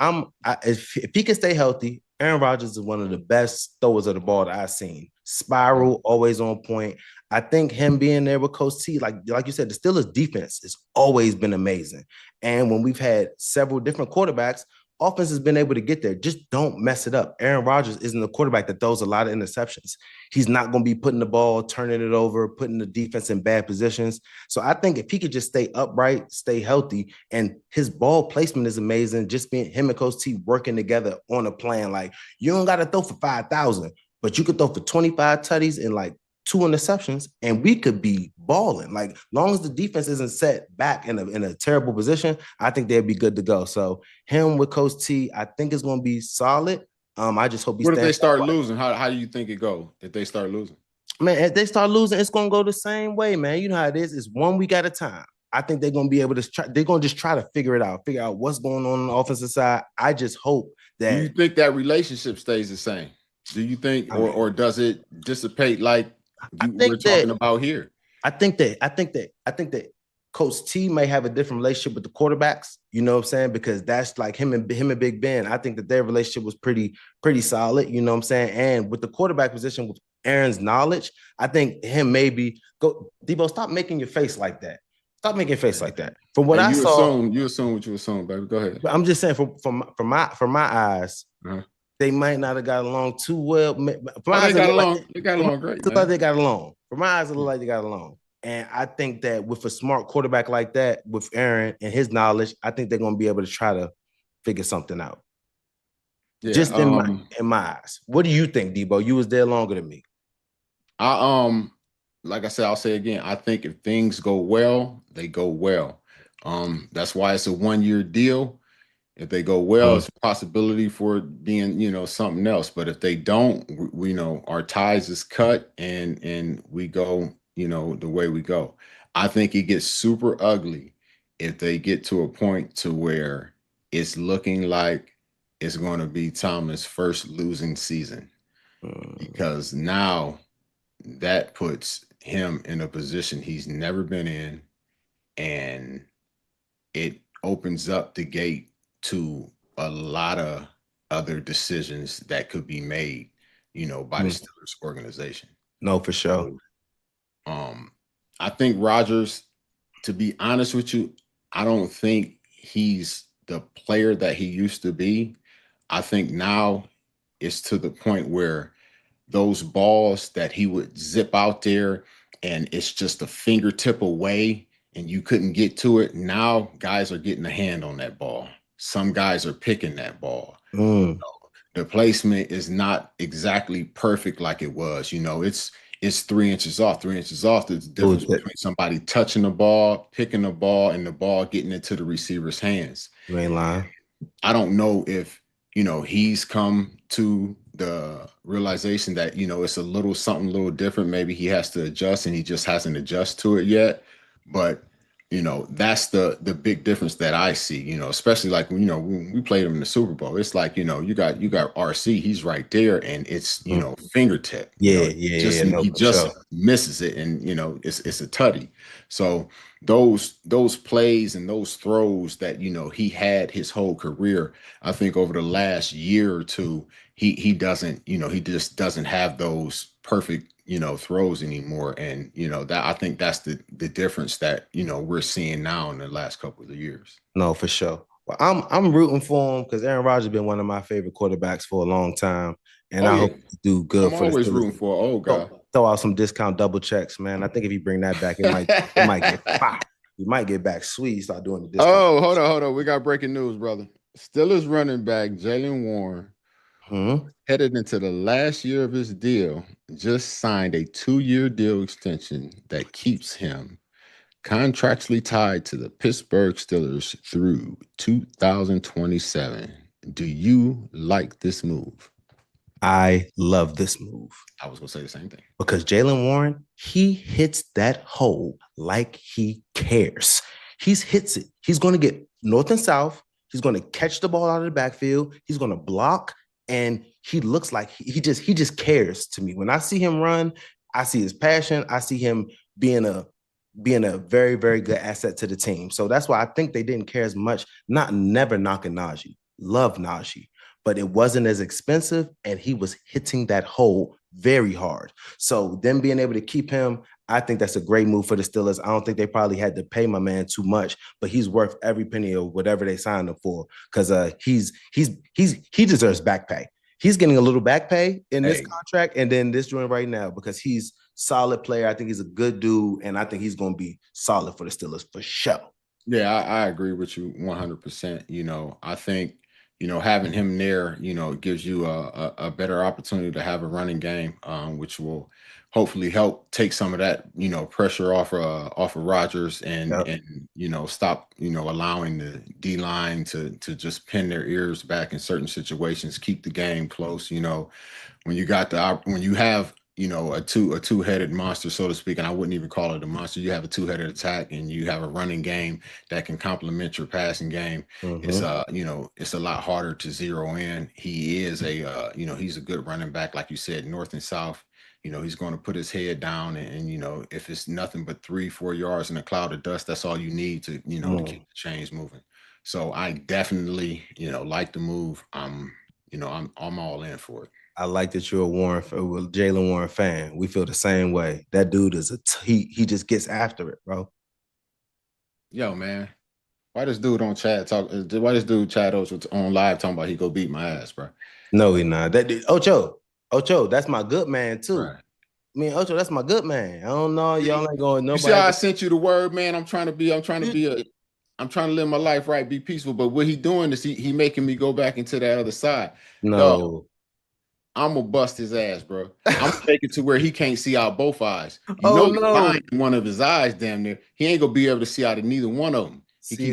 If he can stay healthy, Aaron Rodgers is one of the best throwers of the ball that I've seen. Spiral, always on point. I think him being there with Coach T, like you said, the Steelers defense has always been amazing. And when we've had several different quarterbacks, offense has been able to get there. Just don't mess it up. Aaron Rodgers isn't a quarterback that throws a lot of interceptions. He's not going to be putting the ball, turning it over, putting the defense in bad positions. So I think if he could just stay upright, stay healthy, and his ball placement is amazing, just being him and Coach T working together on a plan. Like, you don't got to throw for 5,000, but you could throw for 25 tutties and like 2 interceptions, and we could be balling. Like, long as the defense isn't set back in a terrible position, I think they'd be good to go. So him with Coach T, I think it's going to be solid. I just hope he What if they stands start losing? How do you think it go if they start losing? Man, if they start losing, it's gonna go the same way, man. You know how it is. It's 1 week at a time. I think they're gonna be able to try. They're gonna just try to figure out what's going on the offensive side. I just hope that. Do you think that relationship stays the same? Do you think, or does it dissipate like we're talking about here? I think that Coach T may have a different relationship with the quarterbacks. You know what I'm saying? Because that's like him and Big Ben. I think that their relationship was pretty solid. You know what I'm saying? And with the quarterback position, with Aaron's knowledge, I think him maybe go. Debo, stop making your face like that. Stop making your face like that. From what I saw, you assume what you assume, baby. Go ahead. I'm just saying, from my eyes, they might not have got along too well. They got along great. They got along. From my eyes, it looked like they got along. And I think that with a smart quarterback like that, with Aaron and his knowledge, I think they're going to be able to try to figure something out. Yeah, just in my eyes. What do you think, Debo? You was there longer than me. Like I said, I'll say again, I think if things go well, they go well. That's why it's a 1-year deal. If they go well, it's a possibility for it being, something else. But if they don't, we know our ties is cut and we go, the way we go. I think it gets super ugly if they get to a point to where it's looking like it's going to be Tomlin's first losing season, because now that puts him in a position he's never been in, and it opens up the gate to a lot of other decisions that could be made, by the Steelers organization. No, for sure. I think Rodgers, to be honest with you, I don't think he's the player that he used to be. I think now it's to the point where those balls that he would zip out there and it's just a fingertip away and you couldn't get to it. Now guys are getting a hand on that ball. Some guys are picking that ball. The placement is not exactly perfect like it was. it's 3 inches off. 3 inches off. There's a difference between somebody touching the ball, picking the ball, and the ball getting into the receiver's hands. You ain't lying. I don't know if, he's come to the realization that, it's a little something a little different. Maybe he has to adjust and he just hasn't adjusted to it yet. But, that's the big difference that I see, especially like, when we played him in the Super Bowl. It's like, you got RC, he's right there, and it's, fingertip. Yeah, no, he just misses it, and it's a tutty. So those plays and those throws that he had his whole career, I think over the last year or two, he doesn't, he just doesn't have those perfect throws anymore. And that, I think that's the difference that we're seeing now in the last couple of years. No, for sure. Well, I'm rooting for him because Aaron Rodgers has been one of my favorite quarterbacks for a long time, and I hope he do good. I'm always rooting for an old guy. Throw out some discount double checks, man. I think if you bring that back, it might get pop. You might get back sweet. Start doing the discount. Oh, hold on. We got breaking news, brother. Steelers running back Jaylen Warren, headed into the last year of his deal, just signed a 2-year deal extension that keeps him contractually tied to the Pittsburgh Steelers through 2027. Do you like this move? I love this move. I was going to say the same thing. Because Jaylen Warren, he hits that hole like he cares. He hits it. He's going to get north and south. He's going to catch the ball out of the backfield. He's going to block, and he looks like he just cares to me. When I see him run, I see his passion. I see him being a very, very good asset to the team. So that's why I think they didn't care as much. Never knocking Najee. Love Najee. But it wasn't as expensive, and he was hitting that hole very hard. So them being able to keep him, I think that's a great move for the Steelers. I don't think they probably had to pay my man too much, but he's worth every penny of whatever they signed him for, because he deserves back pay. He's getting a little back pay in this contract, and then this joint right now, because he's solid player. I think he's a good dude, and I think he's going to be solid for the Steelers for sure. Yeah, I agree with you 100%. I think having him there, gives you a better opportunity to have a running game, which will hopefully help take some of that, pressure off of Rodgers and stop, allowing the D line to just pin their ears back in certain situations, keep the game close. When you have a two-headed monster, so to speak, and I wouldn't even call it a monster. You have a two-headed attack, and you have a running game that can complement your passing game. It's it's a lot harder to zero in. He is he's a good running back, like you said, north and south. He's going to put his head down, and if it's nothing but 3-4 yards in a cloud of dust, that's all you need to to keep the chains moving. So I definitely like the move. I'm all in for it. I like that you're a Jaylen Warren fan. We feel the same way. That dude is he just gets after it, bro. Yo, man. Why this dude on Chad Ocho on live talking about he go beat my ass, bro? No, he not. That dude, Ocho, that's my good man too. Right. I mean, Ocho, that's my good man. I don't know. Y'all ain't going nobody. You see how I sent you the word, man? I'm trying to live my life right, be peaceful. But what he doing is he making me go back into that other side. No. Yo, I'm gonna bust his ass, bro. I'm gonna take it to where he can't see out both eyes. Blind in one of his eyes, damn near. He ain't gonna be able to see out of neither one of them.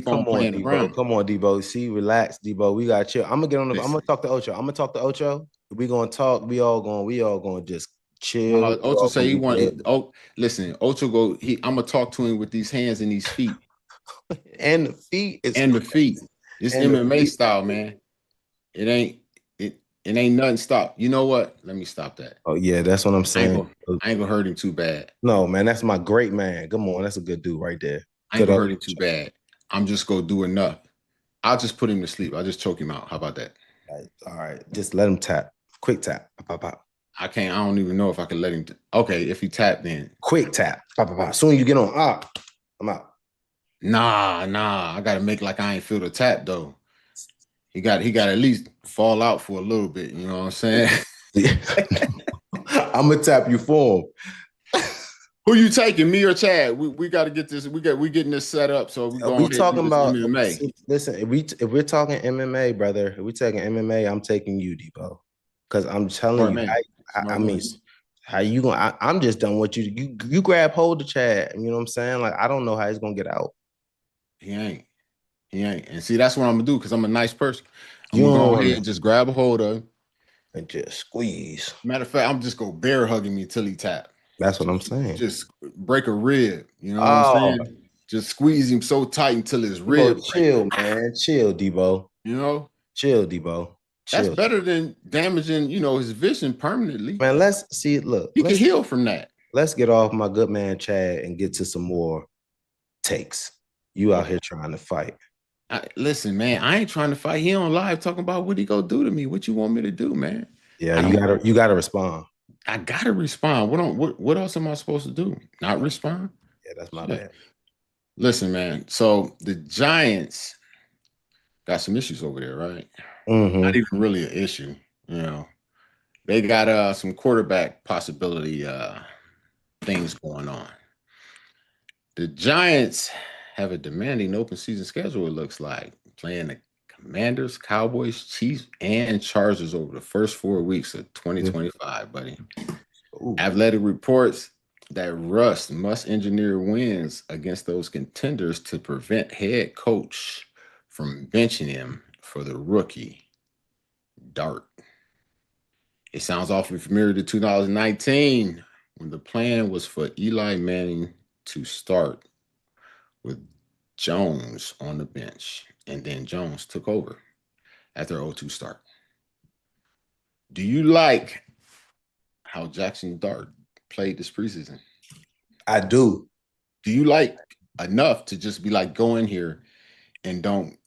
Come on, Debo. See, relax, Debo. We got chill. I'm gonna talk to Ocho. We gonna talk. We all gonna just chill. Ocho say he want. Oh, listen, Ocho I'm gonna talk to him with these hands and these feet. And the feet. It's MMA style, man. It ain't nothing stop. You know what? Let me stop that. Oh, yeah, that's what I'm saying. I ain't gonna hurt him too bad. No, man, that's my great man. Come on, that's a good dude right there. I ain't gonna hurt him too bad. I'm just gonna do enough. I'll just put him to sleep. I'll just choke him out. How about that? All right. Just let him tap. Quick tap. Pop, pop. I can't. I don't even know if I can let him. Okay, if he tap, then quick tap. Pop, pop, pop. Soon you get on. I'm out. Nah. I gotta make like I ain't feel the tap though. He got to at least fall out for a little bit. You know what I'm saying? I'm gonna tap you for him. Who you taking, me or Chad? We got to get this. We getting this set up. So we talking about MMA. Listen, if we're talking MMA, brother, if we're taking MMA, I'm taking you, Debo, because I'm telling you, I mean, How you gonna? I'm just done what you grab hold of Chad. You know what I'm saying? Like I don't know how he's gonna get out. He ain't. He ain't. And see, that's what I'm gonna do because I'm a nice person. I'm You gonna don't go want ahead to and just grab a hold of him. and just squeeze. Matter of fact, I'm just go bear hugging me till he tap. That's what I'm Just, saying. just break a rib. You know what I'm Oh, saying? Just squeeze him so tight until his Debo, rib break. chill, man. Chill, Debo. You know, Chill, Debo. that's Chill. better than damaging, his vision permanently. Man, let's see. Look, He can heal from that. let's get off my good man Chad and get to some more takes. You out Okay. here trying to fight. Listen, man, I ain't trying to fight. He on live talking about what he go do to me. What you want me to do, man? Yeah, I don't. you gotta respond. I gotta respond. What else am I supposed to do? Not respond? Yeah, that's my Shit. bad. Listen, man. So the Giants got some issues over there, right? Not Mm-hmm. even really an issue. You know, they got some quarterback possibility things going on. The Giants have a demanding open season schedule, it looks like, playing the Commanders, Cowboys, Chiefs, and Chargers over the first 4 weeks of 2025, buddy. Ooh. Athletic reports that Russ must engineer wins against those contenders to prevent head coach from benching him for the rookie dart. It sounds awfully familiar to 2019 when the plan was for Eli Manning to start with Jones on the bench, and then Jones took over after 0-2 start. Do you like how Jackson Dart played this preseason? I do. Do you like enough to just be like, go in here and don't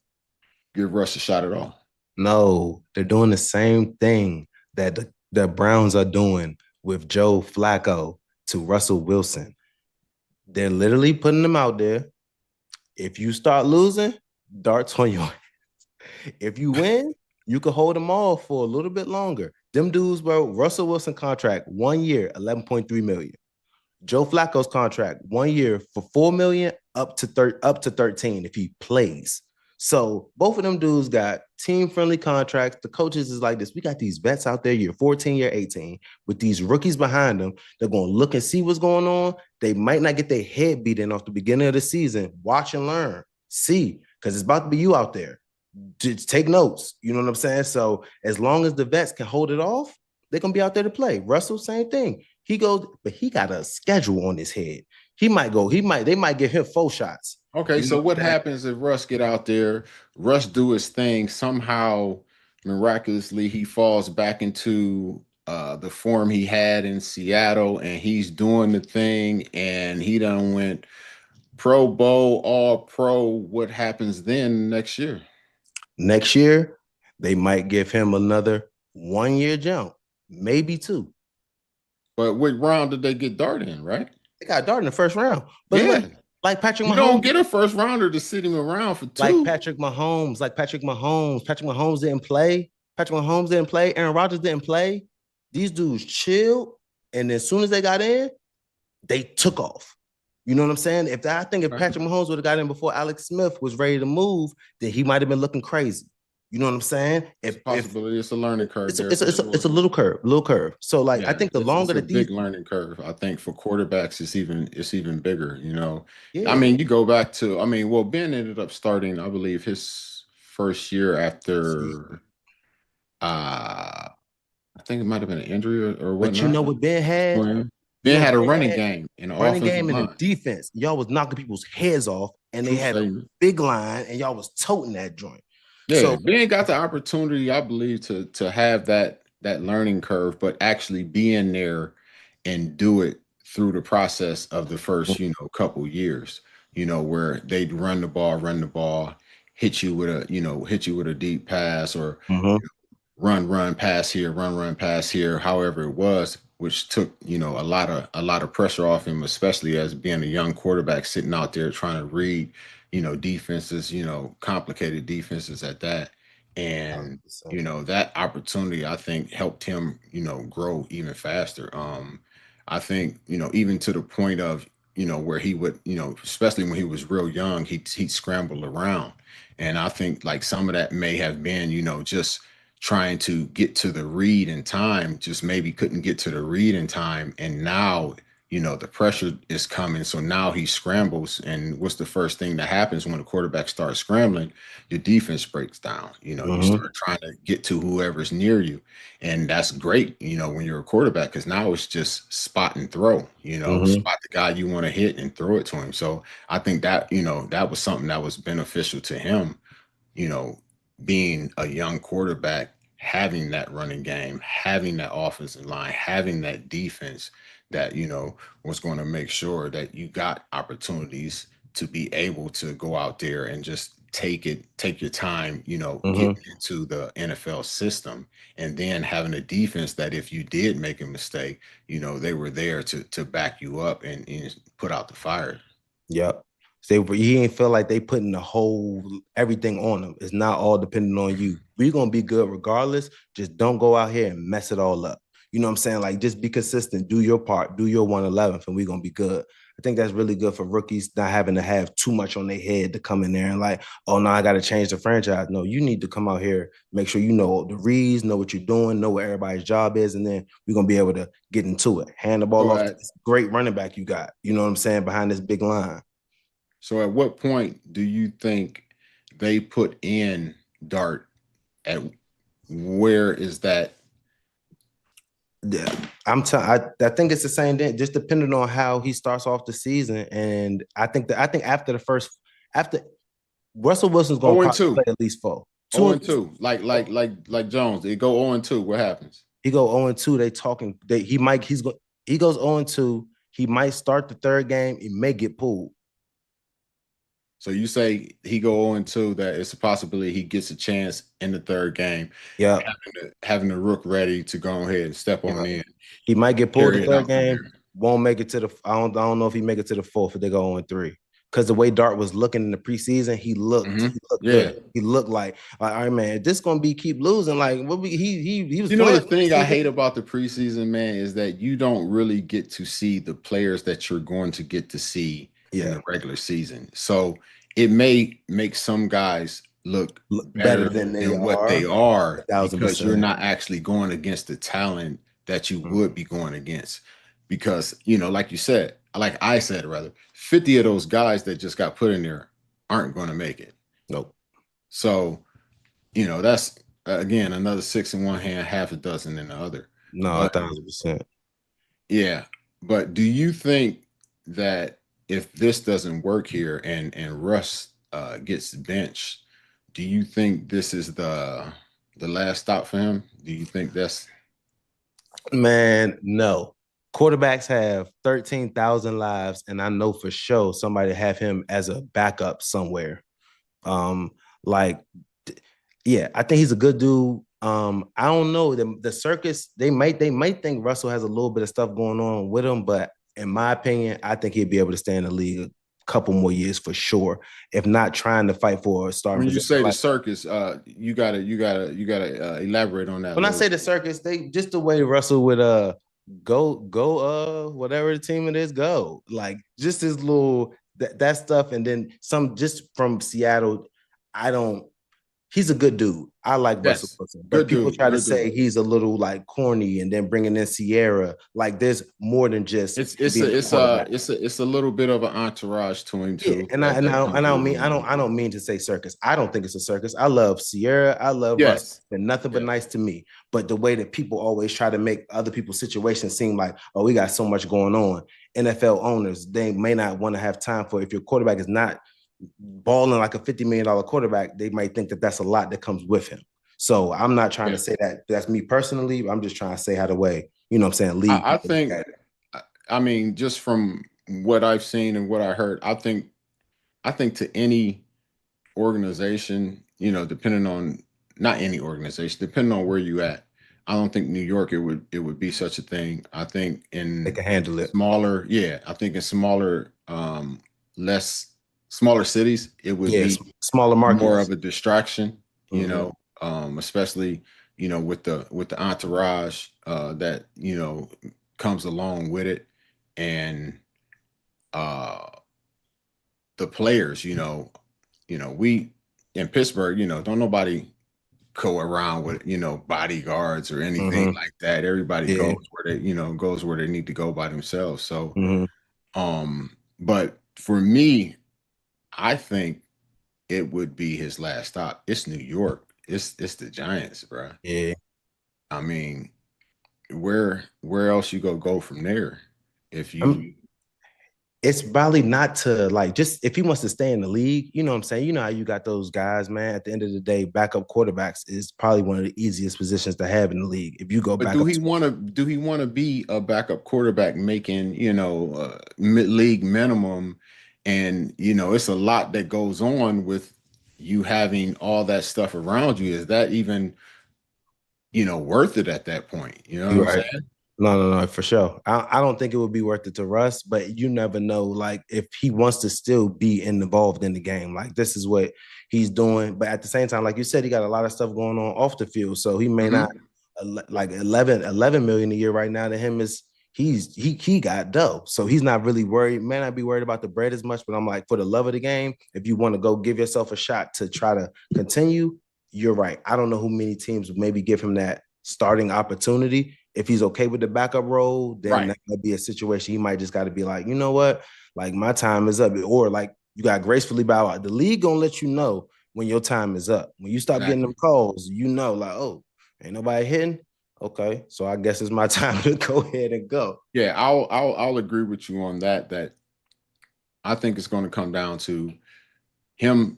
give Russ a shot at all? No, they're doing the same thing that the Browns are doing with Joe Flacco to Russell Wilson. They're literally putting them out there. If you start losing, darts on your. If you win, you can hold them all for a little bit longer. Them dudes, bro. Russell Wilson contract 1 year, 11.3 million. Joe Flacco's contract 1 year for 4 million up to 13 if he plays. So both of them dudes got team-friendly contracts. The coaches is like this. We got these vets out there, year 14, year 18, with these rookies behind them. They're going to look and see what's going on. They might not get their head beaten off the beginning of the season. Watch and learn. See, because it's about to be you out there. Just take notes. You know what I'm saying? So as long as the vets can hold it off, they're going to be out there to play. Russell, same thing. He goes, but he got a schedule on his head. They might give him 4 shots. Okay, You so know what that? happens if Russ get out there, Russ do his thing, somehow miraculously he falls back into the form he had in Seattle, and he's doing the thing, and he done went Pro Bowl, All Pro. What happens then next year? Next year, they might give him another 1 year jump, maybe 2. But what round did they get Dart in, right? They got Dart in the first round. But Yeah. like Patrick You don't Mahomes, get a first rounder to sit him around for like 2. Patrick Mahomes, Patrick Mahomes didn't play. Patrick Mahomes didn't play. Aaron Rodgers didn't play. These dudes chilled, and as soon as they got in, they took off. You know what I'm saying? If Patrick Mahomes would have got in before Alex Smith was ready to move, then he might have been looking crazy. You know what I'm saying? It's a possibility. It's a learning curve there. It's a little curve. So like Yeah, I think the it's longer a that these big learning curve. I think for quarterbacks, it's even bigger. I yeah mean, you go back to, I mean, well, Ben ended up starting, I believe, his first year after, I think it might have been an injury or but you whatnot. know what Ben had? Ben You know had a Ben running had game in the running offensive game and a line. defense. Y'all was knocking people's heads off, and they True had a statement. big line, and y'all was toting that joint. Yeah, So Ben got the opportunity, I believe, to have that learning curve, but actually be in there and do it through the process of the first, couple years, where they'd run the ball, hit you with a deep pass, or mhm. run, pass here, run, pass here, however it was, which took, a lot of pressure off him, especially as being a young quarterback sitting out there trying to read, defenses, complicated defenses at that. And, 100%. that opportunity, I think, helped him, grow even faster. I think, even to the point of, where he would, especially when he was real young, he'd scramble around. And I think like some of that may have been, just trying to get to the read in time, just maybe couldn't get to the read in time. And now, the pressure is coming. So now he scrambles. And what's the first thing that happens when the quarterback starts scrambling? Your defense breaks down. You start trying to get to whoever's near you. And that's great, when you're a quarterback, because now it's just spot and throw, spot the guy you want to hit and throw it to him. So I think that, that was something that was beneficial to him, you know, being a young quarterback, having that running game, having that offensive line, having that defense that, was going to make sure that you got opportunities to be able to go out there and just take your time, getting into the NFL system, and then having a defense that if you did make a mistake, they were there to back you up and put out the fire. Yep. He ain't feel like they putting the whole everything on him. It's not all depending on you. We're gonna be good regardless. Just don't go out here and mess it all up. You know what I'm saying? Like, just be consistent, do your part, do your 111th, and we're gonna be good. I think that's really good for rookies, not having to have too much on their head to come in there and like, oh no, I gotta change the franchise. No, you need to come out here, make sure you know the reads, know what you're doing, know what everybody's job is, and then we're gonna be able to get into it. Hand the ball off to this great running back you got. You know what I'm saying? Behind this big line. So at what point do you think they put in Dart? At where is that? Yeah, I think it's the same thing, just depending on how he starts off the season. And I think after Russell Wilson's gonna 0 and probably 2. play at least 4. 0 and 2. Like Jones. They go 0 and 2. What happens? He go 0 and 2. He goes 0 and 2. He might start the third game. He may get pulled. So you say he go 0 and 2, that it's a possibility he gets a chance in the third game. Yeah. Having the rook ready to go ahead and step on in. He might get pulled the third game. Won't make it to the I don't know if he make it to the fourth if they go 0 and 3. Because the way Dart was looking in the preseason, he looked good. He looked like, all right, man, this gonna be keep losing. Like what he was. The thing I hate about the preseason, man, is that you don't really get to see the players that you're going to get to see in the regular season. So it may make some guys look better than what they are, because you're not actually going against the talent that you would be going against. Because, like you said, like I said, rather, 50 of those guys that just got put in there aren't going to make it. Nope. So, that's, again, another 6 in one hand, half a dozen in the other. No, 1,000%. Yeah. But do you think that if this doesn't work here and Russ gets benched, do you think this is the last stop for him? Do you think that's... Man, no. Quarterbacks have 13,000 lives, and I know for sure somebody have him as a backup somewhere. I think he's a good dude. I don't know. The circus, they might think Russell has a little bit of stuff going on with him, but in my opinion, I think he'd be able to stay in the league a couple more years for sure, if not trying to fight for a star. When you say the circus, you gotta elaborate on that. When I say the circus, they just the way Russell would go whatever the team it is, go like just his little that stuff, and then some just from Seattle. He's a good dude. I like Russell Wilson, but people try to say he's a little like corny, and then bringing in Sierra. Like there's more than just it's a little bit of an entourage to him too. Yeah, and I don't mean to say circus. I don't think it's a circus. I love Sierra. I love Russ. They're nothing but nice to me. But the way that people always try to make other people's situations seem like, oh, we got so much going on. NFL owners, they may not want to have time for, if your quarterback is not balling like a $50 million quarterback, they might think that that's a lot that comes with him. So I'm not trying to say that that's me personally. I'm just trying to say how the way, you know what I'm saying, league. I think, I mean, just from what I've seen and what I heard, I think to any organization, depending on, not any organization, depending on where you at, I don't think New York, it would be such a thing. I think they can handle it. I think in smaller, smaller cities, it would be smaller markets, more of a distraction, especially, with the entourage that, comes along with it. And the players, we in Pittsburgh, don't nobody go around with, bodyguards or anything like that. Everybody goes where they need to go by themselves. So, but for me, I think it would be his last stop. It's New York. It's the Giants, bro. Yeah. I mean, where else you go from there? If you It's probably not to like just if he wants to stay in the league, you know what I'm saying? You know how you got those guys, man. At the end of the day, backup quarterbacks is probably one of the easiest positions to have in the league. If you go But back do up, he want to be a backup quarterback making, league minimum? And, it's a lot that goes on with you having all that stuff around you. Is that even, worth it at that point? You know what you're I'm right. saying? No, for sure. I don't think it would be worth it to Russ, but you never know. Like if he wants to still be involved in the game, like this is what he's doing. But at the same time, like you said, he got a lot of stuff going on off the field, so he may not like 11 million a year right now. To him is he got dough, so he's not really worried. May not be worried about the bread as much, but I'm like for the love of the game, if you want to go give yourself a shot to try to continue, you're right. I don't know who many teams would maybe give him that starting opportunity. If he's okay with the backup role, then that might be a situation he might just got to be like, you know what, like my time is up, or like you got gracefully bow out. The league gonna let you know when your time is up. When you stop getting them calls, like, oh, ain't nobody hitting. Okay, so I guess it's my time to go ahead and go. Yeah, I'll agree with you on that. That I think it's going to come down to him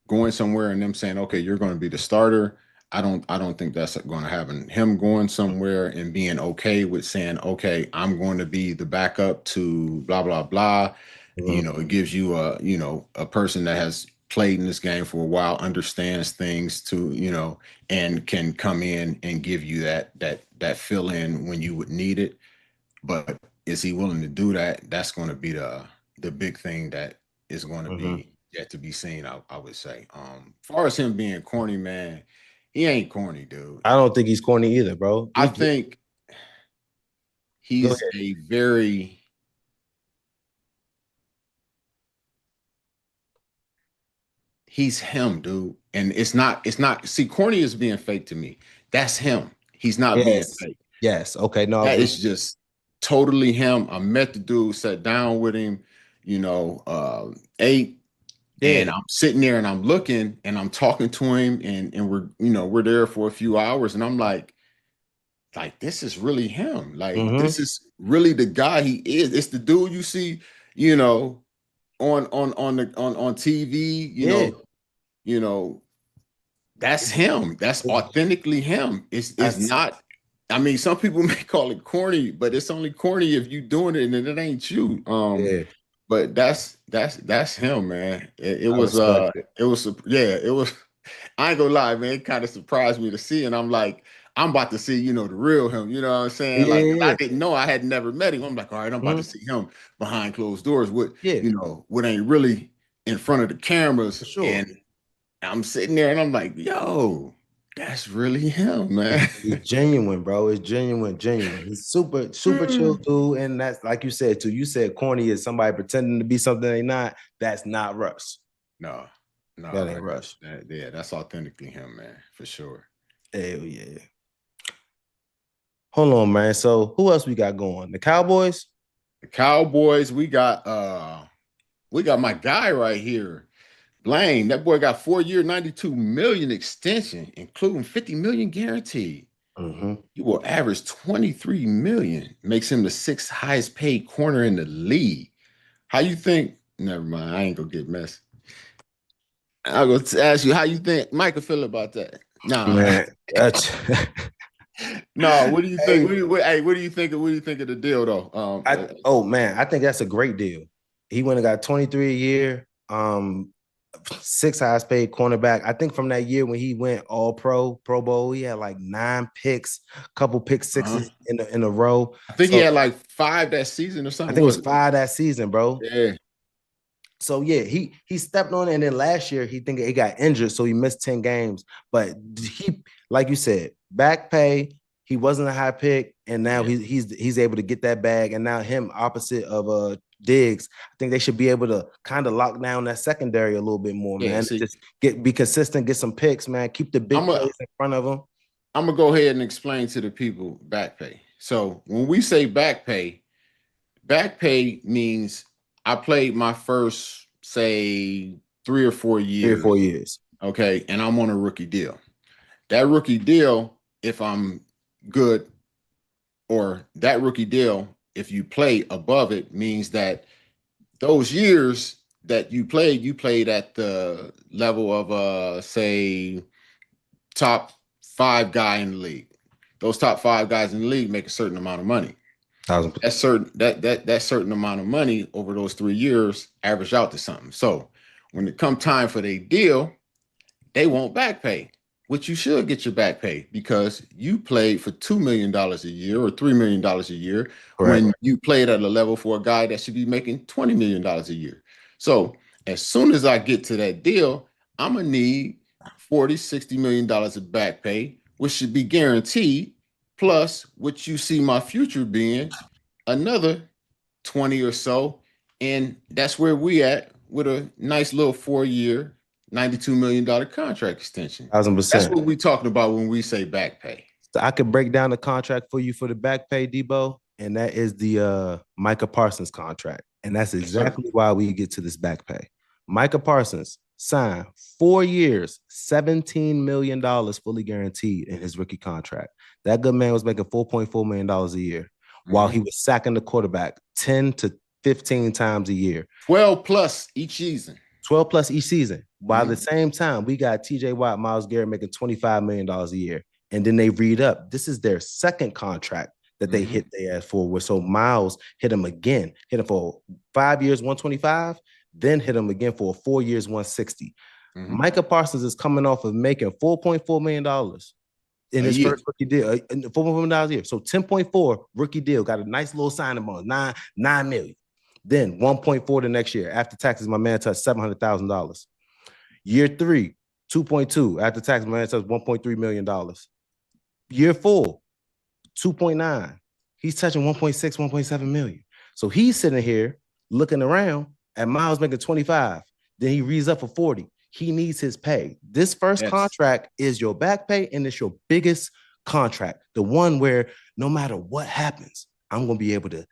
going somewhere and them saying, okay, you're going to be the starter. I don't think that's going to happen. Him going somewhere and being okay with saying, okay, I'm going to be the backup to blah, blah, blah. It gives you a person that has played in this game for a while, understands things and can come in and give you that fill in when you would need it. But is he willing to do that? That's going to be the big thing that is going to be yet to be seen, I would say. As far as him being corny, man, he ain't corny, dude. I don't think he's corny either, bro. I think he's he's him, dude. And it's not, see, corny is being fake to me. That's him. He's not being fake. Yes. Okay. No, that is just totally him. I met the dude, sat down with him, ate. And I'm sitting there and I'm looking and I'm talking to him and we're there for a few hours and I'm like this is really him. Like this is really the guy he is. It's the dude you see, on TV, that's him. That's authentically him. It's not. I mean, some people may call it corny, but it's only corny if you doing it and it ain't you. But that's him, man. It was. I ain't gonna lie, man. It kind of surprised me to see, and I'm like, I'm about to see, the real him. You know what I'm saying? Like, I didn't know, I had never met him. I'm like, all right, I'm about to see him behind closed doors. What ain't really in front of the cameras. And I'm sitting there, and I'm like, yo. That's really him, man. It's genuine, bro. It's genuine. He's super chill, dude. And that's like you said too. You said corny is somebody pretending to be something they not. That's not Russ. No, that ain't Russ. That's authentically him, man, for sure. Hell yeah. Hold on, man. So who else we got going? The Cowboys. The Cowboys. We got my guy right here. Blaine, that boy got 4-year, $92 million extension, including $50 million guaranteed. He will average $23 million, makes him the 6th highest paid corner in the league. How you think? Never mind, I ain't gonna get messy. I'll go ask you how you think Micah feel about that. Nah, man, no. What do you think? Hey, what do you think? What do you think of the deal, though? I think that's a great deal. He went and got 23 a year. 6th highest paid cornerback. I think from that year when he went all Pro Bowl, he had like 9 picks, couple pick sixes in a row. I think he had like 5 that season or something. I think it was 5 that season, bro. Yeah. So yeah, he stepped on it, and then last year he got injured, so he missed 10 games. But he, like you said, back pay. he wasn't a high pick, and now he's able to get that bag. And now him opposite of Diggs, I think they should be able to kind of lock down that secondary a little bit more, man. See, just be consistent, get some picks, man. Keep the big plays in front of them. I'm gonna go ahead and explain to the people back pay. So when we say back pay means I played my first, say, 3 or 4 years. 3 or 4 years. Okay, and I'm on a rookie deal. That rookie deal, if I'm good, or that rookie deal, if you play above it, means that those years that you played at the level of say top 5 guy in the league. Those top 5 guys in the league make a certain amount of money. That certain amount of money over those 3 years average out to something. So when it come time for their deal, they won't back pay, which you should get your back pay because you played for $2 million a year or $3 million a year. Correct. When you played at a level for a guy that should be making $20 million a year. So as soon as I get to that deal, I'm going to need $40, $60 million of back pay, which should be guaranteed, plus what you see my future being another 20 or so. And that's where we at with a nice little 4-year, $92 million contract extension. 1,000%. That's what we're talking about when we say back pay. So I could break down the contract for you for the back pay, Debo, and that is the Micah Parsons contract. And that's exactly why we get to this back pay. Micah Parsons signed 4 years, $17 million fully guaranteed in his rookie contract. That good man was making $4.4 million a year while he was sacking the quarterback 10 to 15 times a year. 12 plus each season. 12 plus each season. While at the same time, we got TJ Watt, Myles Garrett making $25 million a year. And then they read up. This is their second contract that they hit their ass for. So Myles hit him again, hit him for 5 years, 125, then hit him again for 4 years, 160. Micah Parsons is coming off of making $4.4 million in his first rookie deal, $4.4 million a year. So 10.4 rookie deal, got a nice little signing bonus, $9 million. Then 1.4 the next year. After taxes, my man touched $700,000. Year 3, 2.2. After taxes, my man touched $1.3 million. Year 4, 2.9. He's touching 1.6, 1.7 million. So he's sitting here looking around at Myles making 25. Then he reads up for 40. He needs his pay. This first contract is your back pay, and it's your biggest contract. The one where no matter what happens, I'm going to be able to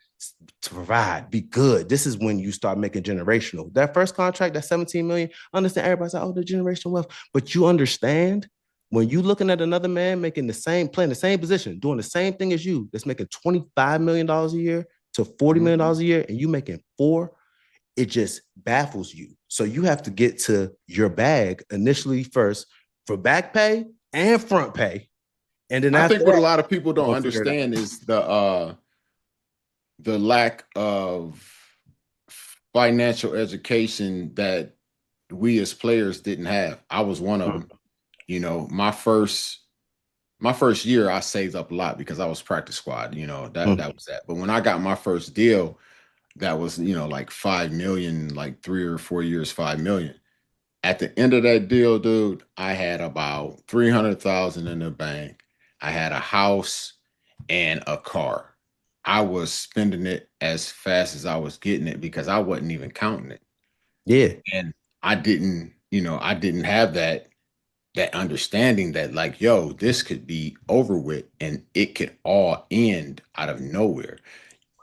provide, be good. This is when you start making generational. That first contract, that 17 million, understand everybody's like, oh, the generational wealth. But you understand when you looking at another man making the same, playing the same position, doing the same thing as you, that's making $25 million a year to $40 million a year, and you making 4, it just baffles you. So you have to get to your bag initially first for back pay and front pay. And then I think what a lot of people don't understand is the lack of financial education that we as players didn't have. I was one of them. You know, my first year, I saved up a lot because I was practice squad. You know, that was that. But when I got my first deal, that was, you know, like 5 million, like 3 or 4 years, 5 million. At the end of that deal, dude, I had about 300,000 in the bank. I had a house and a car. I was spending it as fast as I was getting it because I wasn't even counting it. Yeah. And I didn't have that understanding that, like, yo, this could be over with and it could all end out of nowhere.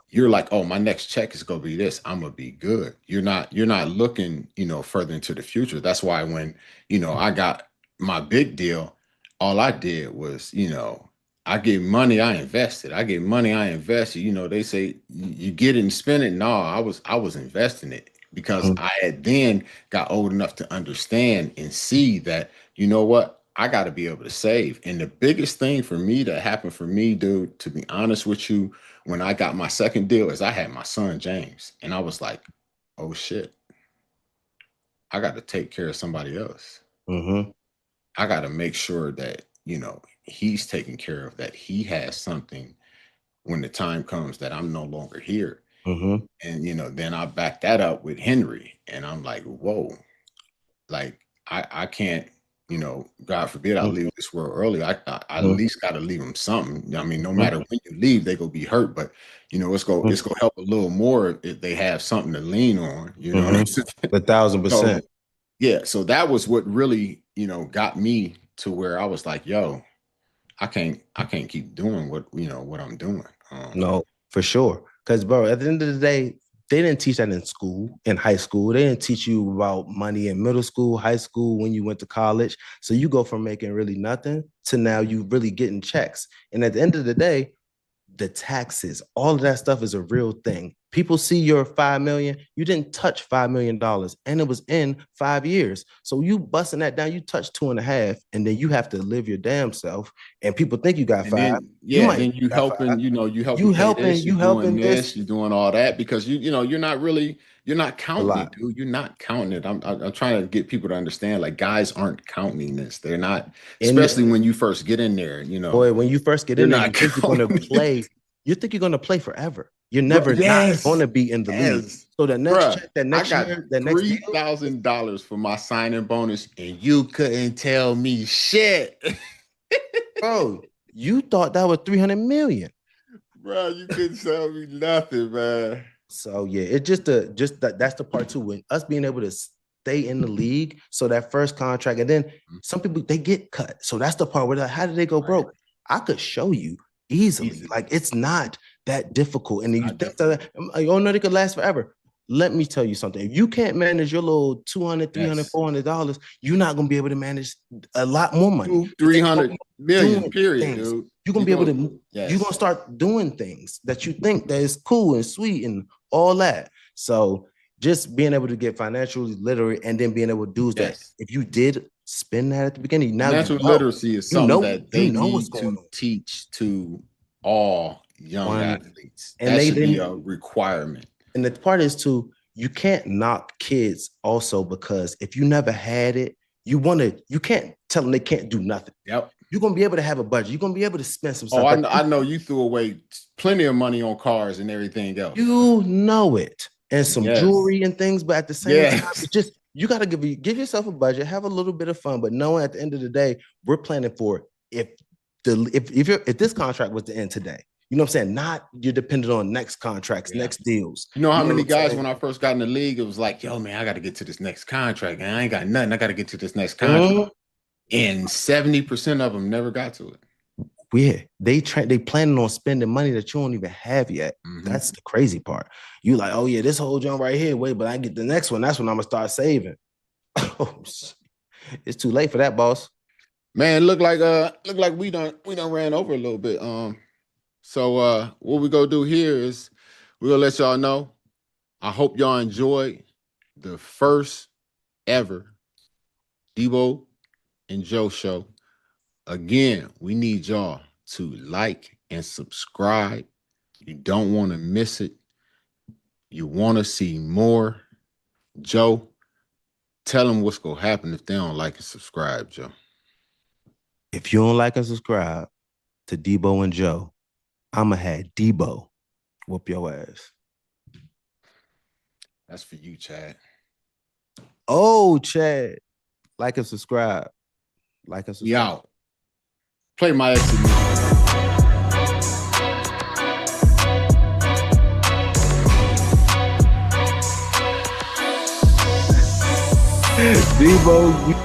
You're like, oh, my next check is gonna be this. I'm gonna be good. You're not looking, you know, further into the future. That's why when, you know, I got my big deal, all I did was, you know, I get money, I invested. I get money, I invested. You know, they say you get it and spend it. No, I was investing it because I had then got old enough to understand and see that, you know what, I got to be able to save. And the biggest thing for me that happened for me, dude, to be honest with you, when I got my second deal is I had my son, James, and I was like, oh shit, I got to take care of somebody else. I got to make sure that, you know, he's taken care of, that he has something when the time comes that I'm no longer here. And, you know, then I back that up with Henry and I'm like, whoa, like I can't God forbid I leave this world early, I at least got to leave them something. I mean, no matter when you leave, they gonna be hurt, but it's gonna help a little more if they have something to lean on. You know what I'm saying? 1,000%. So, yeah, so that was what really got me to where I was like, yo, I can't keep doing what I'm doing. No, for sure. Because, bro, at the end of the day, they didn't teach that in school, in high school. They didn't teach you about money in middle school, high school, when you went to college. So you go from making really nothing to now you really getting checks. And at the end of the day, the taxes, all of that stuff is a real thing. People see your 5 million. You didn't touch $5 million, and it was in 5 years. So you busting that down, you touch 2.5, and then you have to live your damn self. And people think you got and 5. then then you helping, you pay this, you're doing this, you're doing all that because you're not counting it, dude. You're not counting it. I'm trying to get people to understand, like, guys aren't counting this. They're not, especially when you first get in there, Boy, when you first get in there, you think you're going to play. You think you're going to play forever. You're never not going to be in the league. So the next check, that next year, the next $3,000 for my signing bonus, and you couldn't tell me shit. Bro, you thought that was 300 million. Bro, you couldn't tell me nothing, man. So yeah, it just that's the part too. When us being able to stay in the league, so that first contract, and then some people they get cut. So that's the part where like, how did they go broke? I could show you easily. Like, it's not that difficult. And then you think that, oh no, they could last forever. Let me tell you something. If you can't manage your little $200, $300, $400, you're not going to be able to manage a lot more money. 300 million, period, dude. You're going to be able to, you're going to start doing things that you think that is cool and sweet and all that. So just being able to get financially literate and then being able to do that. If you did spend that at the beginning, now financial literacy is something that they need to teach to all young athletes. And that should be a requirement. And the part is too, you can't knock kids also, because if you never had it, you can't tell them they can't do nothing. Yep. You're going to be able to have a budget. You're going to be able to spend some stuff. I know you threw away plenty of money on cars and everything else. You know it. And some jewelry and things, but at the same time, it's just, you got to give yourself a budget, have a little bit of fun, but knowing at the end of the day, we're planning for if this contract was to end today, you know what I'm saying? Not you're dependent on next contracts, next deals. You know how many guys when I first got in the league, it was like, yo, man, I got to get to this next contract, and I ain't got nothing. I got to get to this next contract. And 70% of them never got to it. Yeah, they planning on spending money that you don't even have yet. That's the crazy part. You like, oh yeah, this whole jump right here. Wait, but I get the next one. That's when I'm gonna start saving. It's too late for that, boss. Man, look like we done ran over a little bit. So what we gonna do here is we're gonna let y'all know. I hope y'all enjoyed the first ever Debo and Joe show. Again, we need y'all to like and subscribe. You don't want to miss it. You want to see more. Joe, tell them what's going to happen if they don't like and subscribe, Joe. If you don't like and subscribe to Debo and Joe, I'm going to have Debo whoop your ass. That's for you, Chad. Oh, Chad. Like and subscribe. Like and subscribe. We out. Play my exit music. Debo.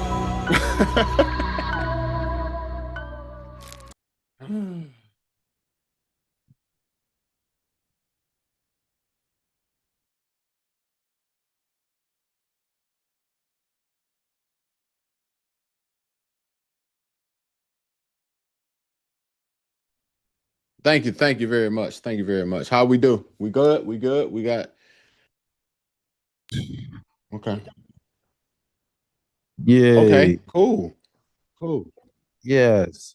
Thank you very much. Thank you very much. How we do? We good? We good? We got. Okay. Yeah. Okay. Cool. Yes.